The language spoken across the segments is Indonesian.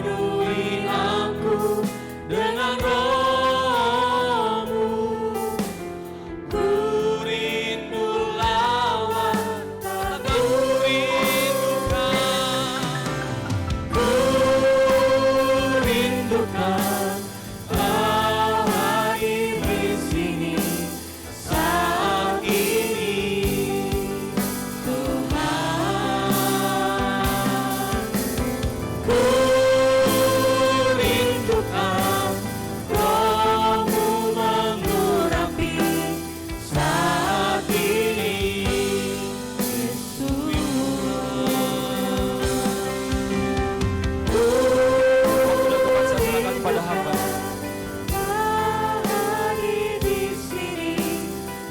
Penuhi aku dengan roh-Mu. Ku rindu lawan, tak ku rindukan. Ku rindukan Kau hadir di sini saat ini, Tuhan. Ku rindukan Roh-Mu mengurapi saat ini, Yesus. Silakan pada hamba. Hadir di sini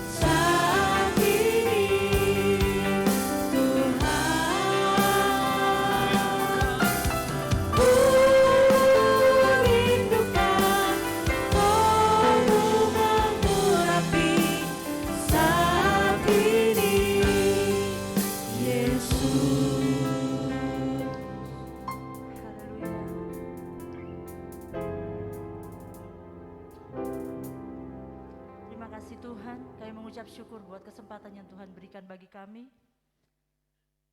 saat ini, Tuhan. Ku rindukan Roh-Mu mengurapi saat ini, Yesus. Terima kasih Tuhan, kami mengucap syukur buat kesempatan yang Tuhan berikan bagi kami.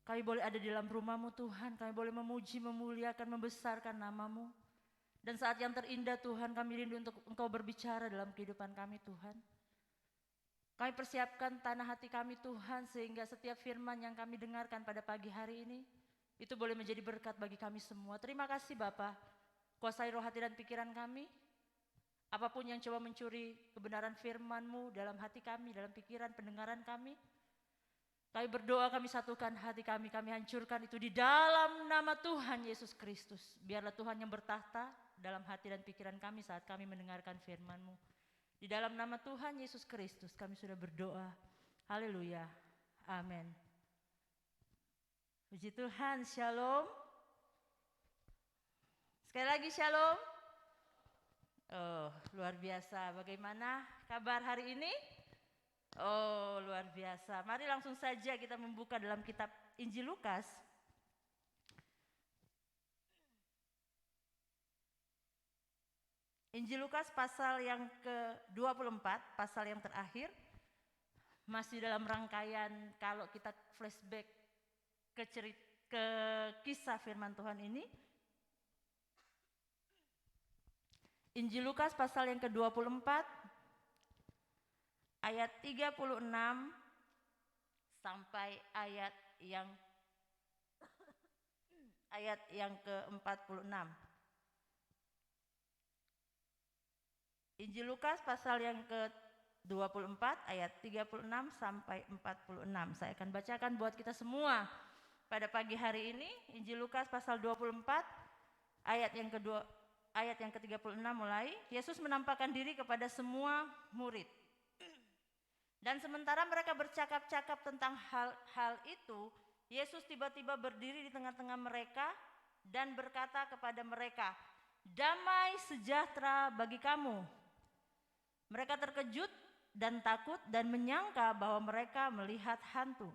Kami boleh ada di dalam rumah-Mu Tuhan, kami boleh memuji, memuliakan, membesarkan nama-Mu. Dan saat yang terindah Tuhan, kami rindu untuk Engkau berbicara dalam kehidupan kami Tuhan. Kami persiapkan tanah hati kami Tuhan, sehingga setiap firman yang kami dengarkan pada pagi hari ini, itu boleh menjadi berkat bagi kami semua. Terima kasih Bapa, kuasai roh hati dan pikiran kami. Apapun yang coba mencuri kebenaran firman-Mu dalam hati kami, dalam pikiran, pendengaran kami. Kami berdoa, kami satukan hati kami hancurkan itu di dalam nama Tuhan Yesus Kristus. Biarlah Tuhan yang bertahta dalam hati dan pikiran kami saat kami mendengarkan firman-Mu. Di dalam nama Tuhan Yesus Kristus kami sudah berdoa. Haleluya. Amin. Puji Tuhan, shalom. Sekali lagi shalom. Oh, luar biasa. Bagaimana kabar hari ini? Oh, luar biasa. Mari langsung saja kita membuka dalam kitab Injil Lukas. Injil Lukas pasal yang ke-24, pasal yang terakhir. Masih dalam rangkaian kalau kita flashback ke kisah firman Tuhan ini. Injil Lukas pasal yang ke-24 ayat 36 sampai ayat yang ke-46. Injil Lukas pasal yang ke-24 ayat 36 sampai 46. Saya akan bacakan buat kita semua pada pagi hari ini. Injil Lukas pasal 24 ayat yang ke-36 mulai. Yesus menampakkan diri kepada semua murid. Dan sementara mereka bercakap-cakap tentang hal itu, Yesus tiba-tiba berdiri di tengah-tengah mereka dan berkata kepada mereka, "Damai sejahtera bagi kamu." Mereka terkejut dan takut dan menyangka bahwa mereka melihat hantu.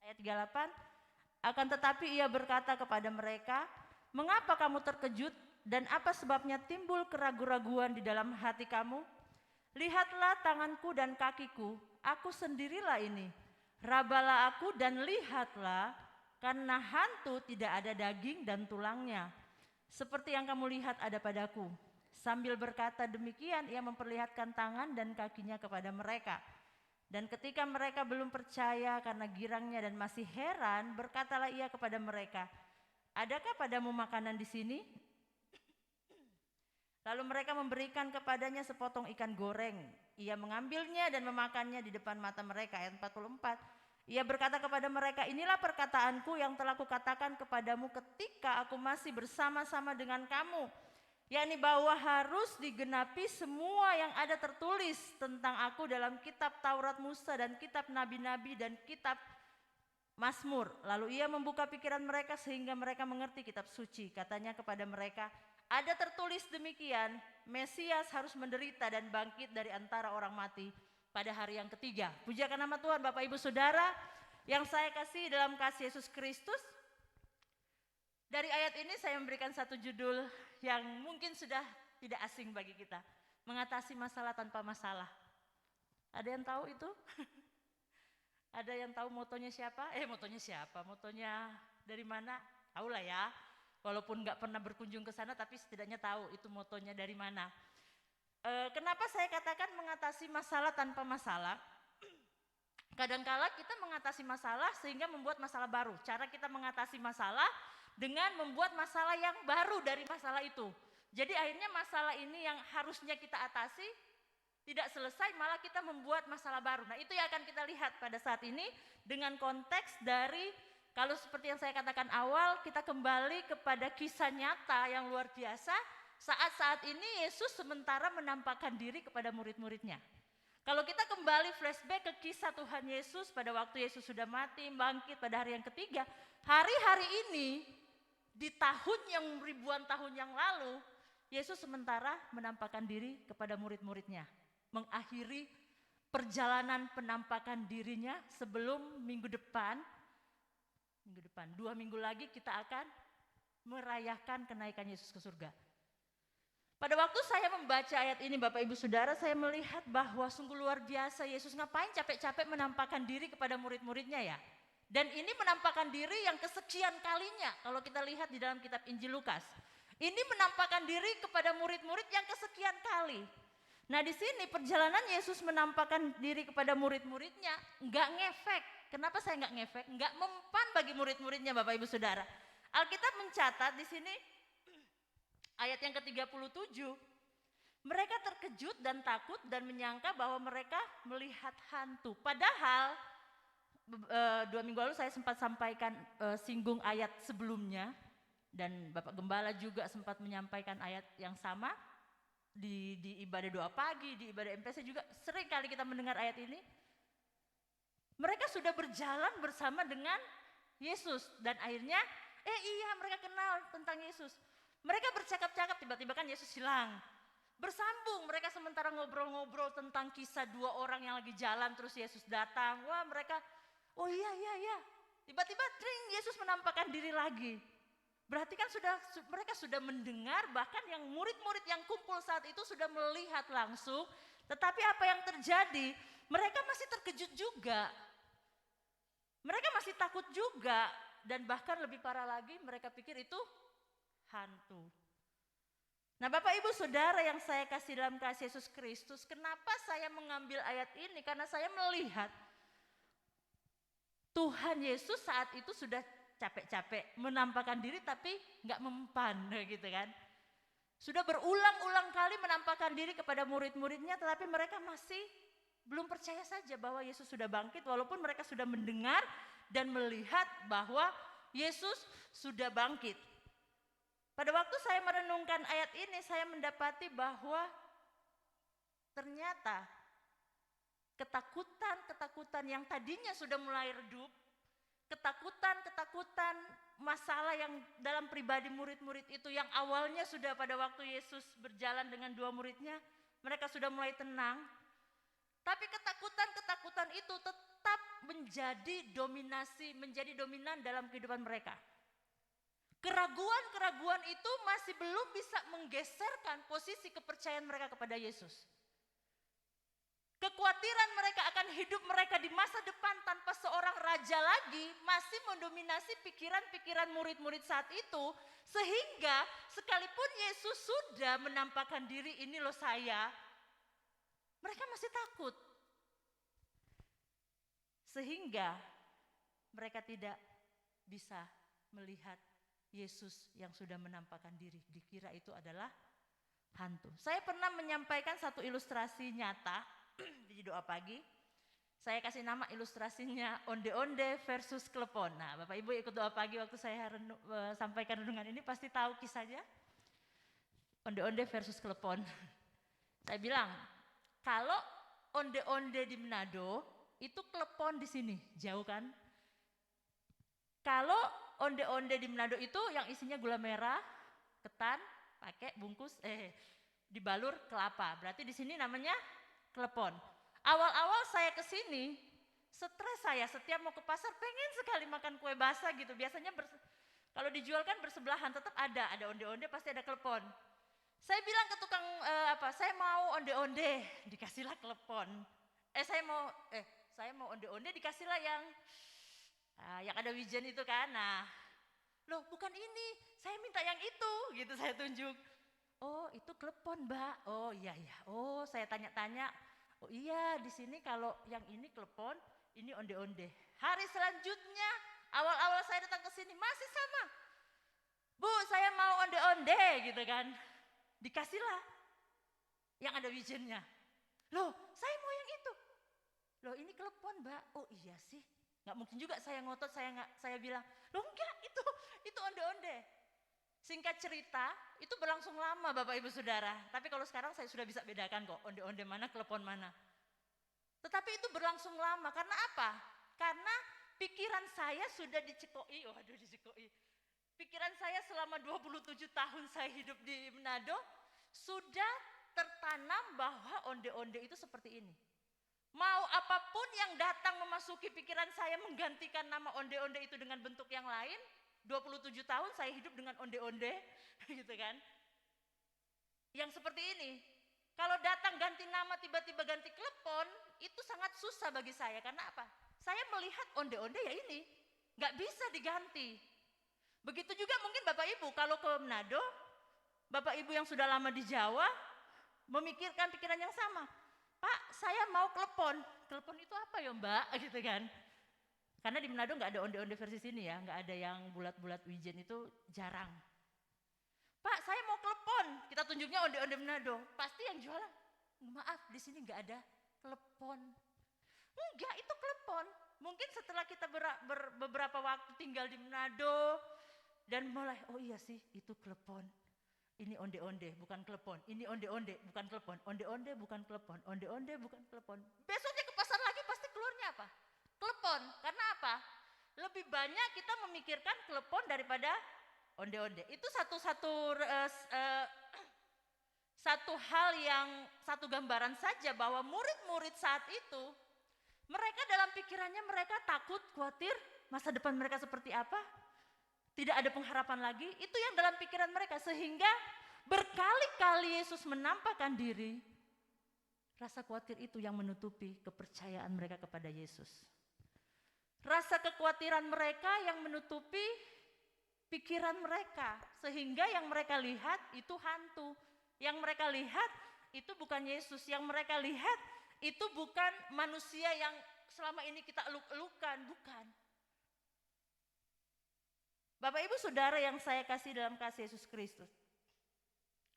Ayat 38, akan tetapi ia berkata kepada mereka, "Mengapa kamu terkejut dan apa sebabnya timbul keraguan-raguan di dalam hati kamu? Lihatlah tanganku dan kakiku, aku sendirilah ini. Rabalah aku dan lihatlah, karena hantu tidak ada daging dan tulangnya, seperti yang kamu lihat ada padaku." Sambil berkata demikian, ia memperlihatkan tangan dan kakinya kepada mereka. Dan ketika mereka belum percaya karena girangnya dan masih heran, berkatalah ia kepada mereka, "Adakah padamu makanan di sini?" Lalu mereka memberikan kepadanya sepotong ikan goreng. Ia mengambilnya dan memakannya di depan mata mereka. Ayat 44. Ia berkata kepada mereka, "Inilah perkataanku yang telah kukatakan kepadamu ketika aku masih bersama-sama dengan kamu, yakni bahwa harus digenapi semua yang ada tertulis tentang aku dalam kitab Taurat Musa dan kitab Nabi-Nabi dan kitab Mazmur." Lalu ia membuka pikiran mereka sehingga mereka mengerti kitab suci. Katanya kepada mereka, "Ada tertulis demikian, Mesias harus menderita dan bangkit dari antara orang mati pada hari yang ketiga." Pujakan nama Tuhan. Bapak Ibu Saudara, Yang saya kasih dalam kasih Yesus Kristus, dari ayat ini saya memberikan satu judul yang mungkin sudah tidak asing bagi kita. Mengatasi masalah tanpa masalah. Ada yang tahu itu? Ada yang tahu motonya siapa? Motonya siapa? Motonya dari mana? Tahu lah ya. Walaupun nggak pernah berkunjung ke sana, tapi setidaknya tahu itu motonya dari mana. Kenapa saya katakan mengatasi masalah tanpa masalah? Kadangkala kita mengatasi masalah sehingga membuat masalah baru. Cara kita mengatasi masalah dengan membuat masalah yang baru dari masalah itu. Jadi akhirnya masalah ini yang harusnya kita atasi tidak selesai, malah kita membuat masalah baru. Nah, itu yang akan kita lihat pada saat ini dengan konteks dari, kalau seperti yang saya katakan awal, kita kembali kepada kisah nyata yang luar biasa. Saat-saat ini Yesus sementara menampakkan diri kepada murid-muridnya. Kalau kita kembali flashback ke kisah Tuhan Yesus pada waktu Yesus sudah mati, bangkit pada hari yang ketiga, hari-hari ini di tahun yang ribuan tahun yang lalu, Yesus sementara menampakkan diri kepada murid-muridnya. Mengakhiri perjalanan penampakan dirinya sebelum minggu depan, 2 minggu lagi kita akan merayakan kenaikan Yesus ke surga. Pada waktu saya membaca ayat ini Bapak Ibu Saudara, saya melihat bahwa sungguh luar biasa Yesus ngapain capek-capek menampakkan diri kepada murid-muridnya ya. Dan ini menampakkan diri yang kesekian kalinya kalau kita lihat di dalam kitab Injil Lukas. Ini menampakkan diri kepada murid-murid yang kesekian kali. Nah di sini perjalanan Yesus menampakkan diri kepada murid-muridnya nggak ngefek. Kenapa saya nggak ngefek? Nggak mempan bagi murid-muridnya Bapak Ibu Saudara. Alkitab mencatat di sini ayat yang ke-37, mereka terkejut dan takut dan menyangka bahwa mereka melihat hantu. Padahal 2 minggu lalu saya sempat sampaikan singgung ayat sebelumnya dan Bapak Gembala juga sempat menyampaikan ayat yang sama di ibadah doa pagi, di ibadah MPC juga sering kali kita mendengar ayat ini. Mereka sudah berjalan bersama dengan Yesus dan akhirnya mereka kenal tentang Yesus. Mereka bercakap-cakap, tiba-tiba kan Yesus hilang. Bersambung, mereka sementara ngobrol-ngobrol tentang kisah 2 orang yang lagi jalan terus Yesus datang. Wah mereka, oh iya. Tiba-tiba tring, Yesus menampakkan diri lagi. Berarti kan mereka sudah mendengar, bahkan yang murid-murid yang kumpul saat itu sudah melihat langsung. Tetapi apa yang terjadi? Mereka masih terkejut juga. Mereka masih takut juga. Dan bahkan lebih parah lagi mereka pikir itu hantu. Nah Bapak Ibu Saudara yang saya kasih dalam kasih Yesus Kristus, kenapa saya mengambil ayat ini? Karena saya melihat Tuhan Yesus saat itu sudah capek-capek menampakkan diri tapi nggak mempan gitu kan. Sudah berulang-ulang kali menampakkan diri kepada murid-muridnya tetapi mereka masih belum percaya saja bahwa Yesus sudah bangkit walaupun mereka sudah mendengar dan melihat bahwa Yesus sudah bangkit. Pada waktu saya merenungkan ayat ini, saya mendapati bahwa ternyata ketakutan yang tadinya sudah mulai redup, ketakutan masalah yang dalam pribadi murid-murid itu yang awalnya sudah pada waktu Yesus berjalan dengan 2 muridnya, mereka sudah mulai tenang. Tapi ketakutan itu tetap menjadi dominan dalam kehidupan mereka. Keraguan itu masih belum bisa menggeserkan posisi kepercayaan mereka kepada Yesus. Kekhawatiran mereka akan hidup mereka di masa depan tanpa seorang raja lagi masih mendominasi pikiran-pikiran murid-murid saat itu. Sehingga sekalipun Yesus sudah menampakkan diri, ini loh saya, mereka masih takut. Sehingga mereka tidak bisa melihat Yesus yang sudah menampakkan diri, dikira itu adalah hantu. Saya pernah menyampaikan satu ilustrasi nyata di doa pagi. Saya kasih nama ilustrasinya onde-onde versus klepon. Nah, Bapak Ibu ikut doa pagi waktu saya sampaikan renungan ini pasti tahu kisahnya. Onde-onde versus klepon. Saya bilang, kalau onde-onde di Manado, itu klepon di sini, jauh kan? Kalau onde-onde di Manado itu yang isinya gula merah, ketan, pakai bungkus, dibalur kelapa. Berarti di sini namanya klepon. Awal-awal saya ke sini, Stres saya setiap mau ke pasar pengen sekali makan kue basah gitu. Biasanya kalau dijual kan bersebelahan tetap ada onde-onde, pasti ada klepon. Saya bilang ke tukang saya mau onde-onde, dikasihlah klepon. Saya mau onde-onde, dikasihlah yang ada wijen itu kan. Nah, loh bukan ini, saya minta yang itu, gitu saya tunjuk. Oh itu klepon Mbak, oh iya. Oh saya tanya-tanya, oh iya di sini kalau yang ini klepon, ini onde-onde. Hari selanjutnya, awal-awal saya datang ke sini masih sama. Bu saya mau onde-onde gitu kan. Dikasihlah yang ada wijennya. Loh saya mau yang itu. Loh ini klepon Mbak, oh iya sih. Nggak mungkin juga saya ngotot, saya bilang, loh enggak itu onde-onde. Singkat cerita, itu berlangsung lama Bapak Ibu Saudara. Tapi kalau sekarang saya sudah bisa bedakan kok, onde-onde mana, klepon mana. Tetapi itu berlangsung lama, karena apa? Karena pikiran saya sudah dicekoi. Pikiran saya selama 27 tahun saya hidup di Manado, sudah tertanam bahwa onde-onde itu seperti ini. Mau apapun yang datang memasuki pikiran saya menggantikan nama onde-onde itu dengan bentuk yang lain, 27 tahun saya hidup dengan onde-onde, gitu kan. Yang seperti ini, kalau datang ganti nama tiba-tiba ganti klepon, itu sangat susah bagi saya. Karena apa? Saya melihat onde-onde ya ini, nggak bisa diganti. Begitu juga mungkin Bapak Ibu, kalau ke Manado, Bapak Ibu yang sudah lama di Jawa, memikirkan pikiran yang sama. Pak, saya mau klepon. Klepon itu apa ya Mbak? Gitu kan. Karena di Manado nggak ada onde-onde versi sini ya, nggak ada yang bulat-bulat wijen, itu jarang. Pak, saya mau klepon, kita tunjuknya onde-onde Manado. Pasti yang jualan, maaf di sini nggak ada klepon. Enggak, itu klepon. Mungkin setelah kita beberapa waktu tinggal di Manado dan mulai, oh iya sih itu klepon. Ini onde-onde bukan klepon, ini onde-onde bukan klepon, onde-onde bukan klepon, onde-onde bukan klepon. Besoknya ke pasar lagi pasti keluarnya apa? Klepon. Karena apa? Lebih banyak kita memikirkan klepon daripada onde-onde. Itu satu gambaran saja bahwa murid-murid saat itu mereka dalam pikirannya mereka takut, khawatir masa depan mereka seperti apa? Tidak ada pengharapan lagi. Itu yang dalam pikiran mereka, sehingga berkali-kali Yesus menampakkan diri. Rasa khawatir itu yang menutupi kepercayaan mereka kepada Yesus. Rasa kekhawatiran mereka yang menutupi pikiran mereka, sehingga yang mereka lihat itu hantu. Yang mereka lihat itu bukan Yesus, yang mereka lihat itu bukan manusia yang selama ini kita eluk-elukan, bukan. Bapak Ibu Saudara yang saya kasih dalam kasih Yesus Kristus.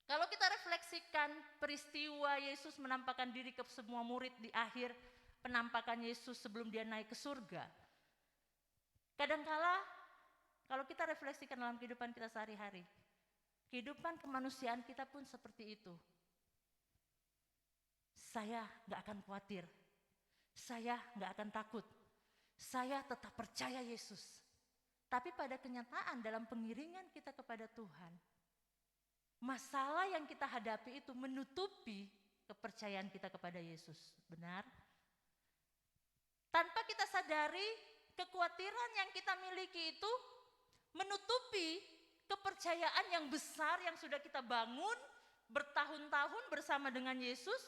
Kalau kita refleksikan peristiwa Yesus menampakkan diri ke semua murid di akhir penampakan Yesus sebelum dia naik ke surga. Kadangkala kalau kita refleksikan dalam kehidupan kita sehari-hari, kehidupan kemanusiaan kita pun seperti itu. Saya gak akan khawatir, saya gak akan takut, saya tetap percaya Yesus. Tapi pada kenyataan dalam pengiringan kita kepada Tuhan, masalah yang kita hadapi itu menutupi kepercayaan kita kepada Yesus. Benar? Tanpa kita sadari, kekhawatiran yang kita miliki itu menutupi kepercayaan yang besar yang sudah kita bangun bertahun-tahun bersama dengan Yesus.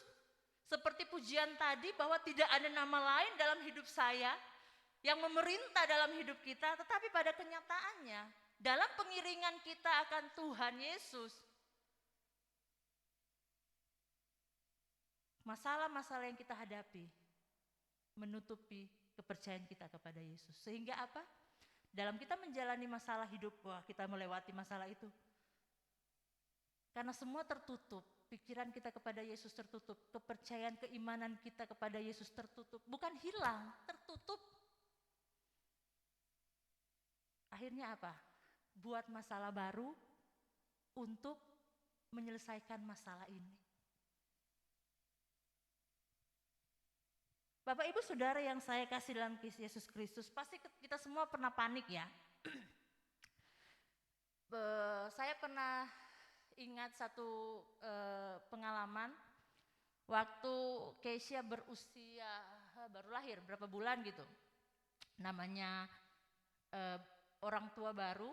Seperti pujian tadi bahwa tidak ada nama lain dalam hidup saya yang memerintah dalam hidup kita, tetapi pada kenyataannya dalam pengiringan kita akan Tuhan Yesus, masalah-masalah yang kita hadapi menutupi kepercayaan kita kepada Yesus. Sehingga apa? Dalam kita menjalani masalah hidup, wah kita melewati masalah itu. Karena semua tertutup, pikiran kita kepada Yesus tertutup, kepercayaan keimanan kita kepada Yesus tertutup, bukan hilang, tertutup. Akhirnya apa? Buat masalah baru untuk menyelesaikan masalah ini. Bapak Ibu Saudara yang saya kasih dalam kisah Yesus Kristus, pasti kita semua pernah panik ya. Saya pernah ingat satu pengalaman waktu Keisha berusia baru lahir berapa bulan gitu. Namanya orang tua baru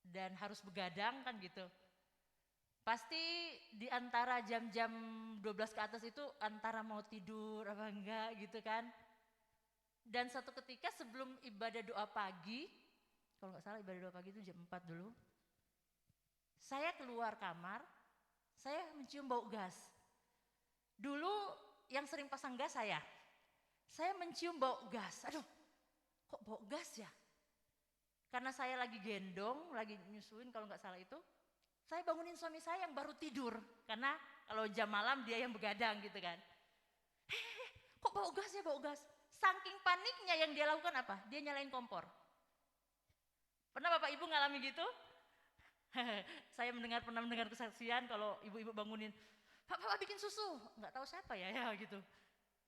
dan harus begadang kan gitu. Pasti di antara jam-jam 12 ke atas itu antara mau tidur apa enggak gitu kan. Dan satu ketika sebelum ibadah doa pagi, kalau nggak salah ibadah doa pagi itu jam 4 dulu. Saya keluar kamar, saya mencium bau gas. Dulu yang sering pasang gas saya mencium bau gas. Aduh, kok bau gas ya? Karena saya lagi gendong, lagi nyusuin kalau nggak salah itu. Saya bangunin suami saya yang baru tidur. Karena kalau jam malam dia yang begadang gitu kan. Kok bau gas ya, bau gas? Saking paniknya yang dia lakukan apa? Dia nyalain kompor. Pernah Bapak Ibu ngalami gitu? Saya pernah mendengar kesaksian kalau ibu-ibu bangunin, Pak bikin susu. Nggak tahu siapa ya gitu.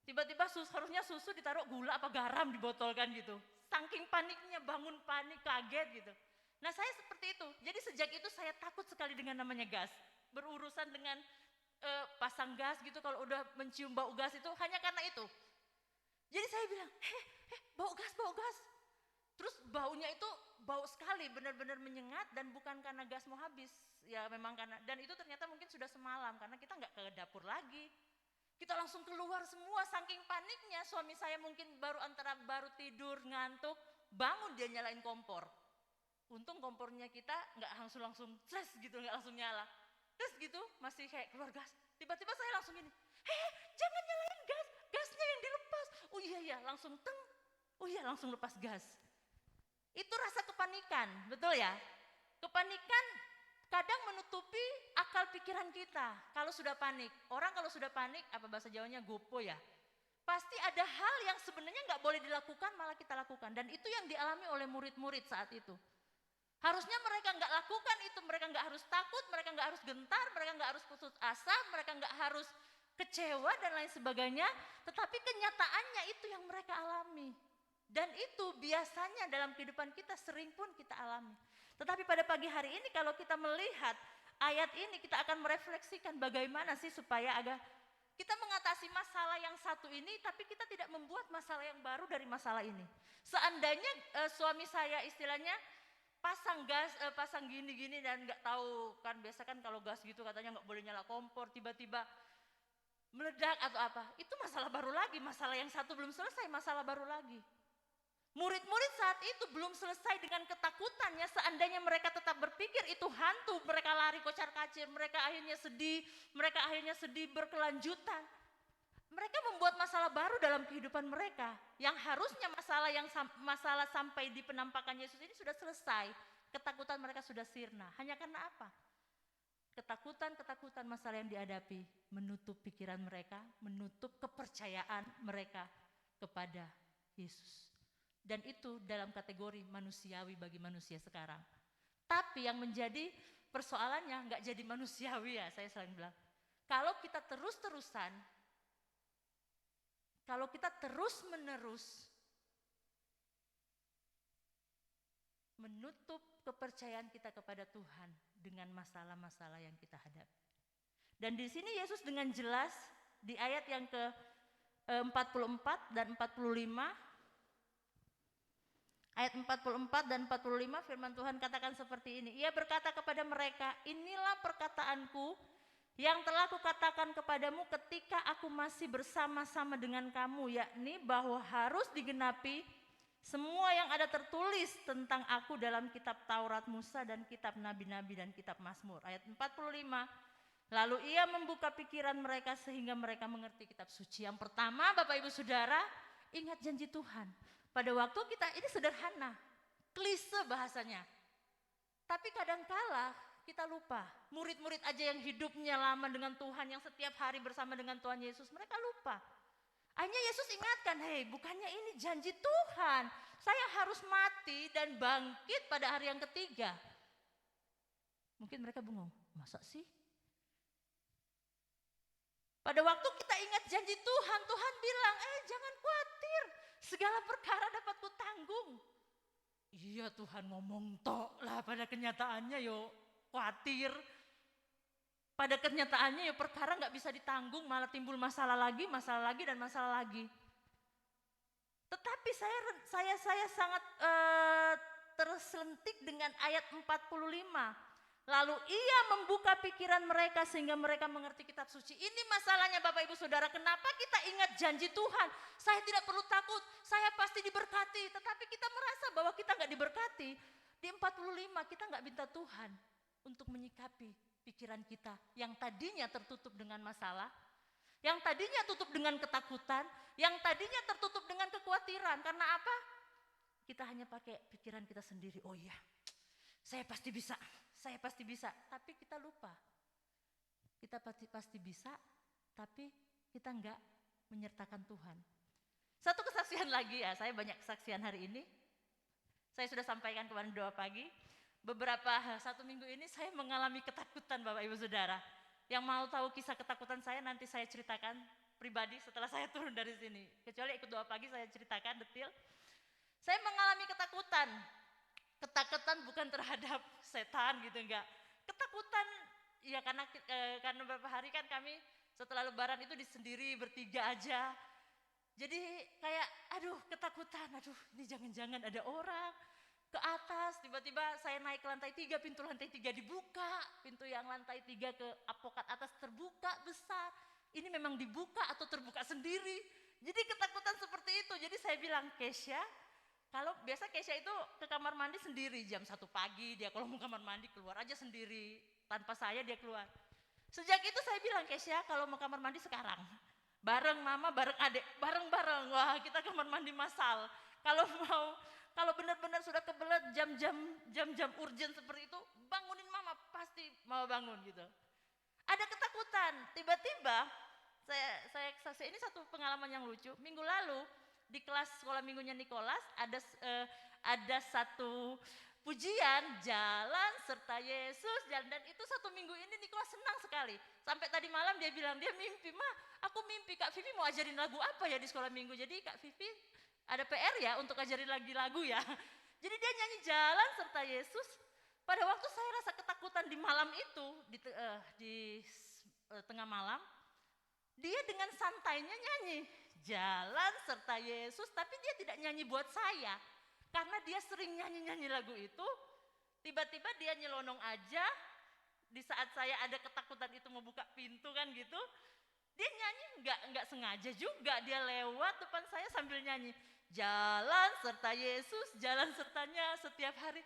Tiba-tiba harusnya susu ditaruh gula apa garam dibotolkan gitu. Saking paniknya, bangun panik, kaget gitu. Nah saya seperti itu. Jadi sejak itu saya takut sekali dengan namanya gas. Berurusan dengan pasang gas gitu, kalau udah mencium bau gas itu hanya karena itu. Jadi saya bilang, bau gas. Terus baunya itu bau sekali, benar-benar menyengat dan bukan karena gas mau habis. Ya memang karena, dan itu ternyata mungkin sudah semalam karena kita nggak ke dapur lagi. Kita langsung keluar semua saking paniknya. Suami saya mungkin baru tidur, ngantuk, bangun dia nyalain kompor. Untung kompornya kita nggak langsung ces gitu, nggak langsung nyala. Terus gitu masih kayak keluar gas. Tiba-tiba saya langsung gini, jangan nyalain gas, gasnya yang dilepas. Oh iya langsung teng. Oh iya langsung lepas gas. Itu rasa kepanikan, betul ya? Kepanikan kadang menutupi akal pikiran kita kalau sudah panik. Orang kalau sudah panik, apa bahasa Jawanya, gopo ya. Pasti ada hal yang sebenarnya nggak boleh dilakukan malah kita lakukan. Dan itu yang dialami oleh murid-murid saat itu. Harusnya mereka nggak lakukan itu, mereka nggak harus takut, mereka nggak harus gentar, mereka nggak harus putus asa, mereka nggak harus kecewa dan lain sebagainya. Tetapi kenyataannya itu yang mereka alami. Dan itu biasanya dalam kehidupan kita sering pun kita alami. Tetapi pada pagi hari ini kalau kita melihat ayat ini, kita akan merefleksikan bagaimana sih supaya kita mengatasi masalah yang satu ini, tapi kita tidak membuat masalah yang baru dari masalah ini. Seandainya suami saya istilahnya pasang gas, pasang gini-gini dan nggak tahu kan, biasa kan kalau gas gitu katanya nggak boleh nyala kompor, tiba-tiba meledak atau apa, itu masalah baru lagi. Masalah yang satu belum selesai, masalah baru lagi. Murid-murid saat itu belum selesai dengan ketakutannya. Seandainya mereka tetap berpikir itu hantu, mereka lari kocar-kacir, mereka akhirnya sedih berkelanjutan. Mereka membuat masalah baru dalam kehidupan mereka. Yang harusnya masalah sampai di penampakan Yesus ini sudah selesai. Ketakutan mereka sudah sirna. Hanya karena apa? Ketakutan masalah yang dihadapi menutup pikiran mereka, menutup kepercayaan mereka kepada Yesus. Dan itu dalam kategori manusiawi bagi manusia sekarang. Tapi yang menjadi persoalannya nggak jadi manusiawi ya, saya selalu bilang. Kalau kita terus-menerus menutup kepercayaan kita kepada Tuhan dengan masalah-masalah yang kita hadapi. Dan di sini Yesus dengan jelas di ayat yang ke-44 dan 45, ayat 44 dan 45 firman Tuhan katakan seperti ini. Ia berkata kepada mereka, inilah perkataanku yang telah kukatakan kepadamu ketika aku masih bersama-sama dengan kamu, yakni bahwa harus digenapi semua yang ada tertulis tentang aku dalam kitab Taurat Musa dan kitab Nabi-Nabi dan kitab Mazmur. Ayat 45, lalu ia membuka pikiran mereka sehingga mereka mengerti kitab suci. Yang pertama Bapak Ibu Saudara, ingat janji Tuhan. Pada waktu kita ini sederhana, klise bahasanya. Tapi kadangkala kita lupa. Murid-murid aja yang hidupnya lama dengan Tuhan, yang setiap hari bersama dengan Tuhan Yesus, mereka lupa. Akhirnya Yesus ingatkan, bukannya ini janji Tuhan. Saya harus mati dan bangkit pada hari yang ketiga. Mungkin mereka bengong, masa sih? Pada waktu kita ingat janji Tuhan, Tuhan bilang, jangan khawatir, segala perkara dapat kutanggung. Iya Tuhan ngomong tok lah, pada kenyataannya yo khawatir. Pada kenyataannya ya perkara nggak bisa ditanggung, malah timbul masalah lagi dan masalah lagi. Tetapi saya sangat tersentik dengan ayat 45. Lalu ia membuka pikiran mereka sehingga mereka mengerti kitab suci. Ini masalahnya Bapak Ibu Saudara, kenapa kita ingat janji Tuhan? Saya tidak perlu takut, saya pasti diberkati. Tetapi kita merasa bahwa kita nggak diberkati. Di 45 kita nggak minta Tuhan untuk menyikapi pikiran kita yang tadinya tertutup dengan masalah, yang tadinya tutup dengan ketakutan, yang tadinya tertutup dengan kekhawatiran. Karena apa? Kita hanya pakai pikiran kita sendiri. Oh iya, saya pasti bisa. Tapi kita lupa. Kita pasti bisa, tapi kita enggak menyertakan Tuhan. Satu kesaksian lagi ya, saya banyak kesaksian hari ini. Saya sudah sampaikan kemarin doa pagi. Satu minggu ini saya mengalami ketakutan Bapak Ibu Saudara. Yang mau tahu kisah ketakutan saya nanti saya ceritakan pribadi setelah saya turun dari sini. Kecuali ikut doa pagi saya ceritakan detail. Saya mengalami ketakutan. Ketakutan bukan terhadap setan gitu, enggak. Ketakutan ya karena beberapa hari kan kami setelah lebaran itu sendiri bertiga aja. Jadi kayak ketakutan, ini jangan-jangan ada orang ke atas, tiba-tiba saya naik ke lantai 3, pintu lantai 3 dibuka, pintu yang lantai 3 ke apokat atas terbuka besar. Ini memang dibuka atau terbuka sendiri. Jadi ketakutan seperti itu. Jadi saya bilang, Kesha, kalau biasa Kesha itu ke kamar mandi sendiri jam 1 pagi, dia kalau mau kamar mandi keluar aja sendiri, tanpa saya dia keluar. Sejak itu saya bilang, Kesha kalau mau kamar mandi sekarang, bareng mama, bareng adik, bareng-bareng, wah kita kamar mandi massal. Kalau benar-benar sudah kebelet jam-jam urgent seperti itu, bangunin mama, pasti mau bangun gitu. Ada ketakutan, tiba-tiba saya ini satu pengalaman yang lucu. Minggu lalu di kelas sekolah minggunya Nicholas ada satu pujian jalan serta Yesus jalan, dan itu satu minggu ini Nicholas senang sekali. Sampai tadi malam dia bilang dia mimpi, "Ma, aku mimpi Kak Vivi mau ajarin lagu apa ya di sekolah minggu." Jadi Kak Vivi ada PR ya untuk ajarin lagi lagu ya. Jadi dia nyanyi jalan serta Yesus. Pada waktu saya rasa ketakutan di malam itu di tengah malam, dia dengan santainya nyanyi jalan serta Yesus, tapi dia tidak nyanyi buat saya. Karena dia sering nyanyi lagu itu, tiba-tiba dia nyelonong aja di saat saya ada ketakutan itu mau buka pintu kan gitu. Dia nyanyi enggak sengaja juga, dia lewat depan saya sambil nyanyi jalan serta Yesus, jalan sertanya setiap hari.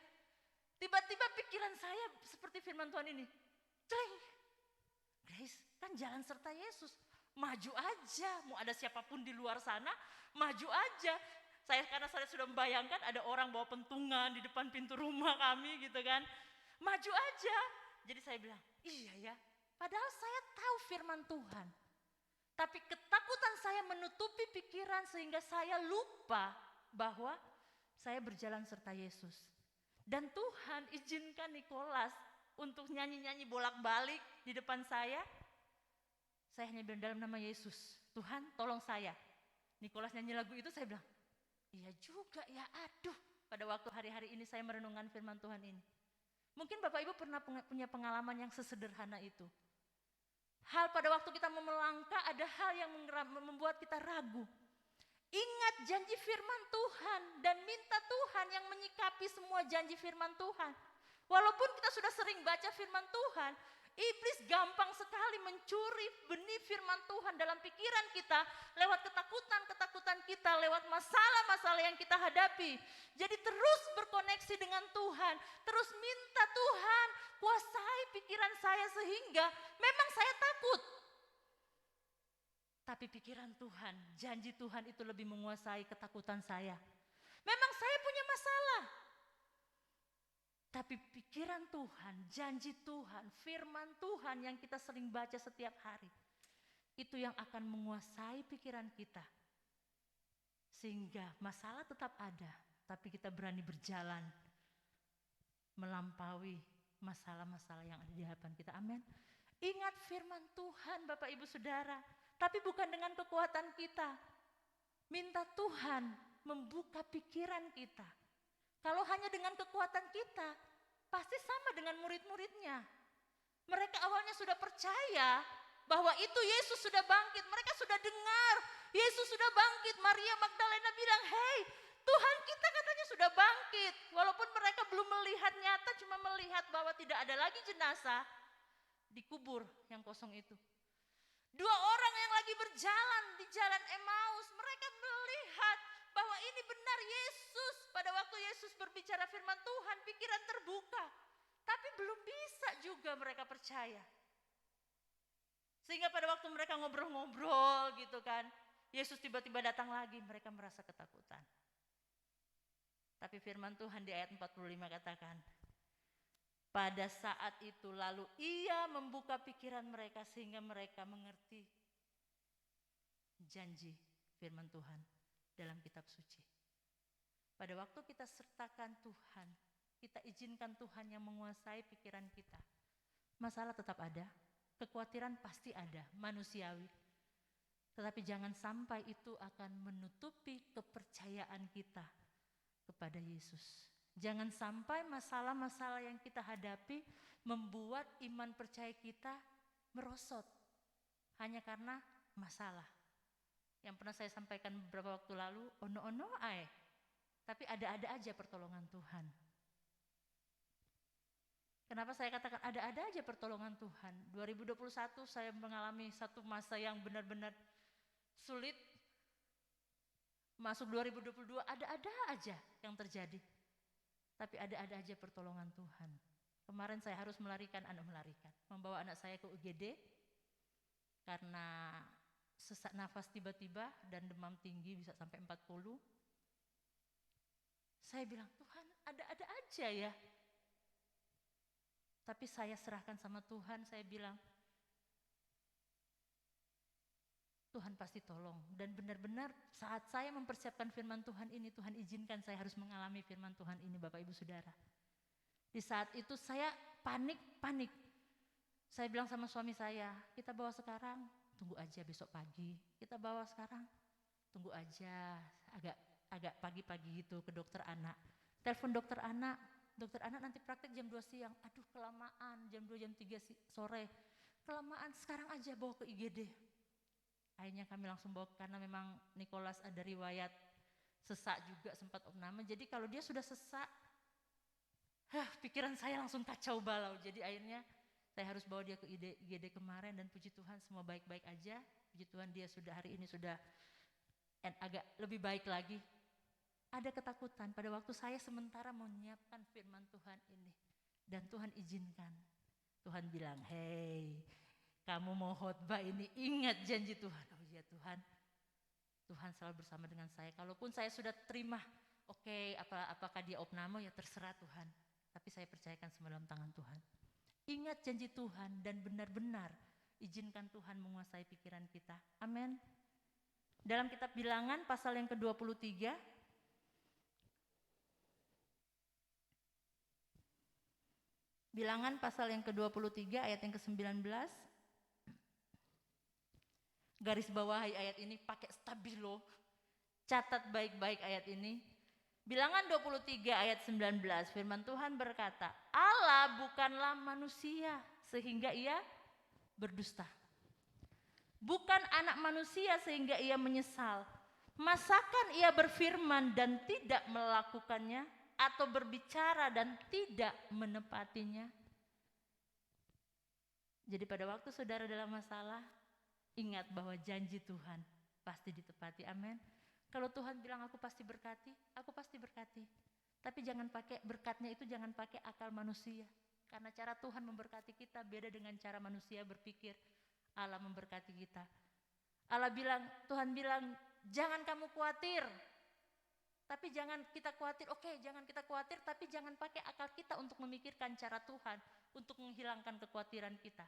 Tiba-tiba pikiran saya seperti firman Tuhan ini, cling, Grace, kan jalan serta Yesus, maju aja, mau ada siapapun di luar sana, maju aja. Karena saya sudah membayangkan ada orang bawa pentungan di depan pintu rumah kami gitu kan, maju aja. Jadi saya bilang, iya ya, padahal saya tahu firman Tuhan. Tapi ketakutan saya menutupi pikiran sehingga saya lupa bahwa saya berjalan serta Yesus. Dan Tuhan izinkan Nicholas untuk nyanyi-nyanyi bolak-balik di depan saya. Saya hanya bilang dalam nama Yesus, Tuhan tolong saya. Nicholas nyanyi lagu itu, saya bilang, iya juga ya, aduh. Pada waktu hari-hari ini saya merenungkan firman Tuhan ini. Mungkin Bapak Ibu pernah punya pengalaman yang sesederhana itu. Hal pada waktu kita mau melangkah, ada hal yang membuat kita ragu. Ingat janji firman Tuhan dan minta Tuhan yang menyikapi semua janji firman Tuhan. Walaupun kita sudah sering baca firman Tuhan, iblis gampang sekali mencuri benih firman Tuhan dalam pikiran kita lewat ketakutan kita, lewat masalah-masalah yang kita hadapi. Jadi terus berkoneksi dengan Tuhan, terus minta Tuhan kuasai pikiran saya sehingga memang saya takut. Tapi pikiran Tuhan, janji Tuhan itu lebih menguasai ketakutan saya. Memang saya punya masalah. Tapi pikiran Tuhan, janji Tuhan, firman Tuhan yang kita sering baca setiap hari, itu yang akan menguasai pikiran kita. Sehingga masalah tetap ada, tapi kita berani berjalan melampaui masalah-masalah yang ada di hadapan kita. Amin. Ingat firman Tuhan Bapak Ibu Saudara, tapi bukan dengan kekuatan kita. Minta Tuhan membuka pikiran kita. Kalau hanya dengan kekuatan kita, pasti sama dengan murid-muridnya. Mereka awalnya sudah percaya bahwa itu Yesus sudah bangkit. Mereka sudah dengar Yesus sudah bangkit. Maria Magdalena bilang, hei, Tuhan kita katanya sudah bangkit. Walaupun mereka belum melihat nyata, cuma melihat bahwa tidak ada lagi jenazah di kubur yang kosong itu. Dua orang yang lagi berjalan di jalan Emmaus, mereka melihat bahwa ini benar Yesus. Pada waktu Yesus berbicara firman Tuhan, pikiran terbuka. Tapi belum bisa juga mereka percaya. Sehingga pada waktu mereka ngobrol-ngobrol gitu kan, Yesus tiba-tiba datang lagi, mereka merasa ketakutan. Tapi firman Tuhan di ayat 45 katakan, pada saat itu lalu ia membuka pikiran mereka sehingga mereka mengerti janji firman Tuhan dalam kitab suci. Pada waktu kita sertakan Tuhan, kita izinkan Tuhan yang menguasai pikiran kita, masalah tetap ada, kekhawatiran pasti ada, manusiawi. Tetapi jangan sampai itu akan menutupi kepercayaan kita kepada Yesus. Jangan sampai masalah-masalah yang kita hadapi membuat iman percaya kita merosot hanya karena masalah. Yang pernah saya sampaikan beberapa waktu lalu, ono-ono ae, tapi ada-ada aja pertolongan Tuhan. Kenapa saya katakan ada-ada aja pertolongan Tuhan? 2021 saya mengalami satu masa yang benar-benar sulit. Masuk 2022 ada-ada aja yang terjadi. Tapi ada-ada aja pertolongan Tuhan. Kemarin saya harus membawa anak saya ke UGD karena sesak nafas tiba-tiba dan demam tinggi bisa sampai 40. Saya bilang, Tuhan ada-ada aja ya. Tapi saya serahkan sama Tuhan, saya bilang, Tuhan pasti tolong. Dan benar-benar saat saya mempersiapkan firman Tuhan ini, Tuhan izinkan saya harus mengalami firman Tuhan ini, Bapak Ibu Saudara. Di saat itu saya panik. Saya bilang sama suami saya, kita bawa sekarang, tunggu aja besok pagi. Kita bawa sekarang, tunggu aja, agak pagi-pagi gitu ke dokter anak. Telepon dokter anak nanti praktek jam 2 siang. Aduh kelamaan, jam 2, jam 3 sore. Kelamaan, sekarang aja bawa ke IGD. Akhirnya kami langsung bawa karena memang Nicholas ada riwayat sesak juga sempat opname. Jadi kalau dia sudah sesak, pikiran saya langsung kacau balau. Jadi akhirnya saya harus bawa dia ke IGD kemarin dan puji Tuhan semua baik-baik aja. Puji Tuhan dia sudah hari ini sudah agak lebih baik lagi. Ada ketakutan pada waktu saya sementara menyiapkan firman Tuhan ini. Dan Tuhan izinkan. Tuhan bilang, hei, kamu mau khotbah ini, ingat janji Tuhan. Oh iya Tuhan, Tuhan selalu bersama dengan saya. Kalaupun saya sudah terima, oke, apakah dia opname, ya terserah Tuhan. Tapi saya percayakan semua dalam tangan Tuhan. Ingat janji Tuhan dan benar-benar izinkan Tuhan menguasai pikiran kita. Amin. Dalam kitab Bilangan pasal yang ke-23, Bilangan pasal yang ke-23 ayat yang ke-19. Garis bawahi ayat ini pakai stabilo. Catat baik-baik ayat ini. Bilangan 23 ayat 19, firman Tuhan berkata, Allah bukanlah manusia sehingga ia berdusta. Bukan anak manusia sehingga ia menyesal. Masakan ia berfirman dan tidak melakukannya, atau berbicara dan tidak menepatinya? Jadi pada waktu saudara dalam masalah, ingat bahwa janji Tuhan pasti ditepati. Amin. Kalau Tuhan bilang aku pasti berkati, aku pasti berkati. Tapi jangan pakai berkatnya itu, jangan pakai akal manusia. Karena cara Tuhan memberkati kita beda dengan cara manusia berpikir. Allah memberkati kita. Tuhan bilang, jangan kamu khawatir. Tapi jangan kita khawatir, jangan kita khawatir, tapi jangan pakai akal kita untuk memikirkan cara Tuhan untuk menghilangkan kekhawatiran kita.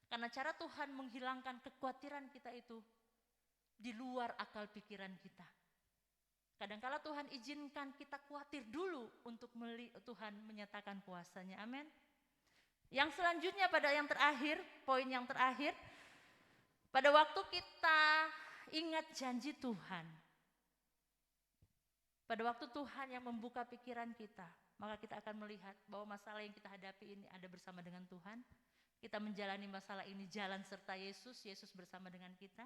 Karena cara Tuhan menghilangkan kekhawatiran kita itu di luar akal pikiran kita. Kadang-kala Tuhan izinkan kita khawatir dulu untuk Tuhan menyatakan kuasanya. Amin. Yang selanjutnya pada yang terakhir, poin yang terakhir, pada waktu kita ingat janji Tuhan, pada waktu Tuhan yang membuka pikiran kita, maka kita akan melihat bahwa masalah yang kita hadapi ini ada bersama dengan Tuhan. kita menjalani masalah ini jalan serta Yesus, Yesus bersama dengan kita.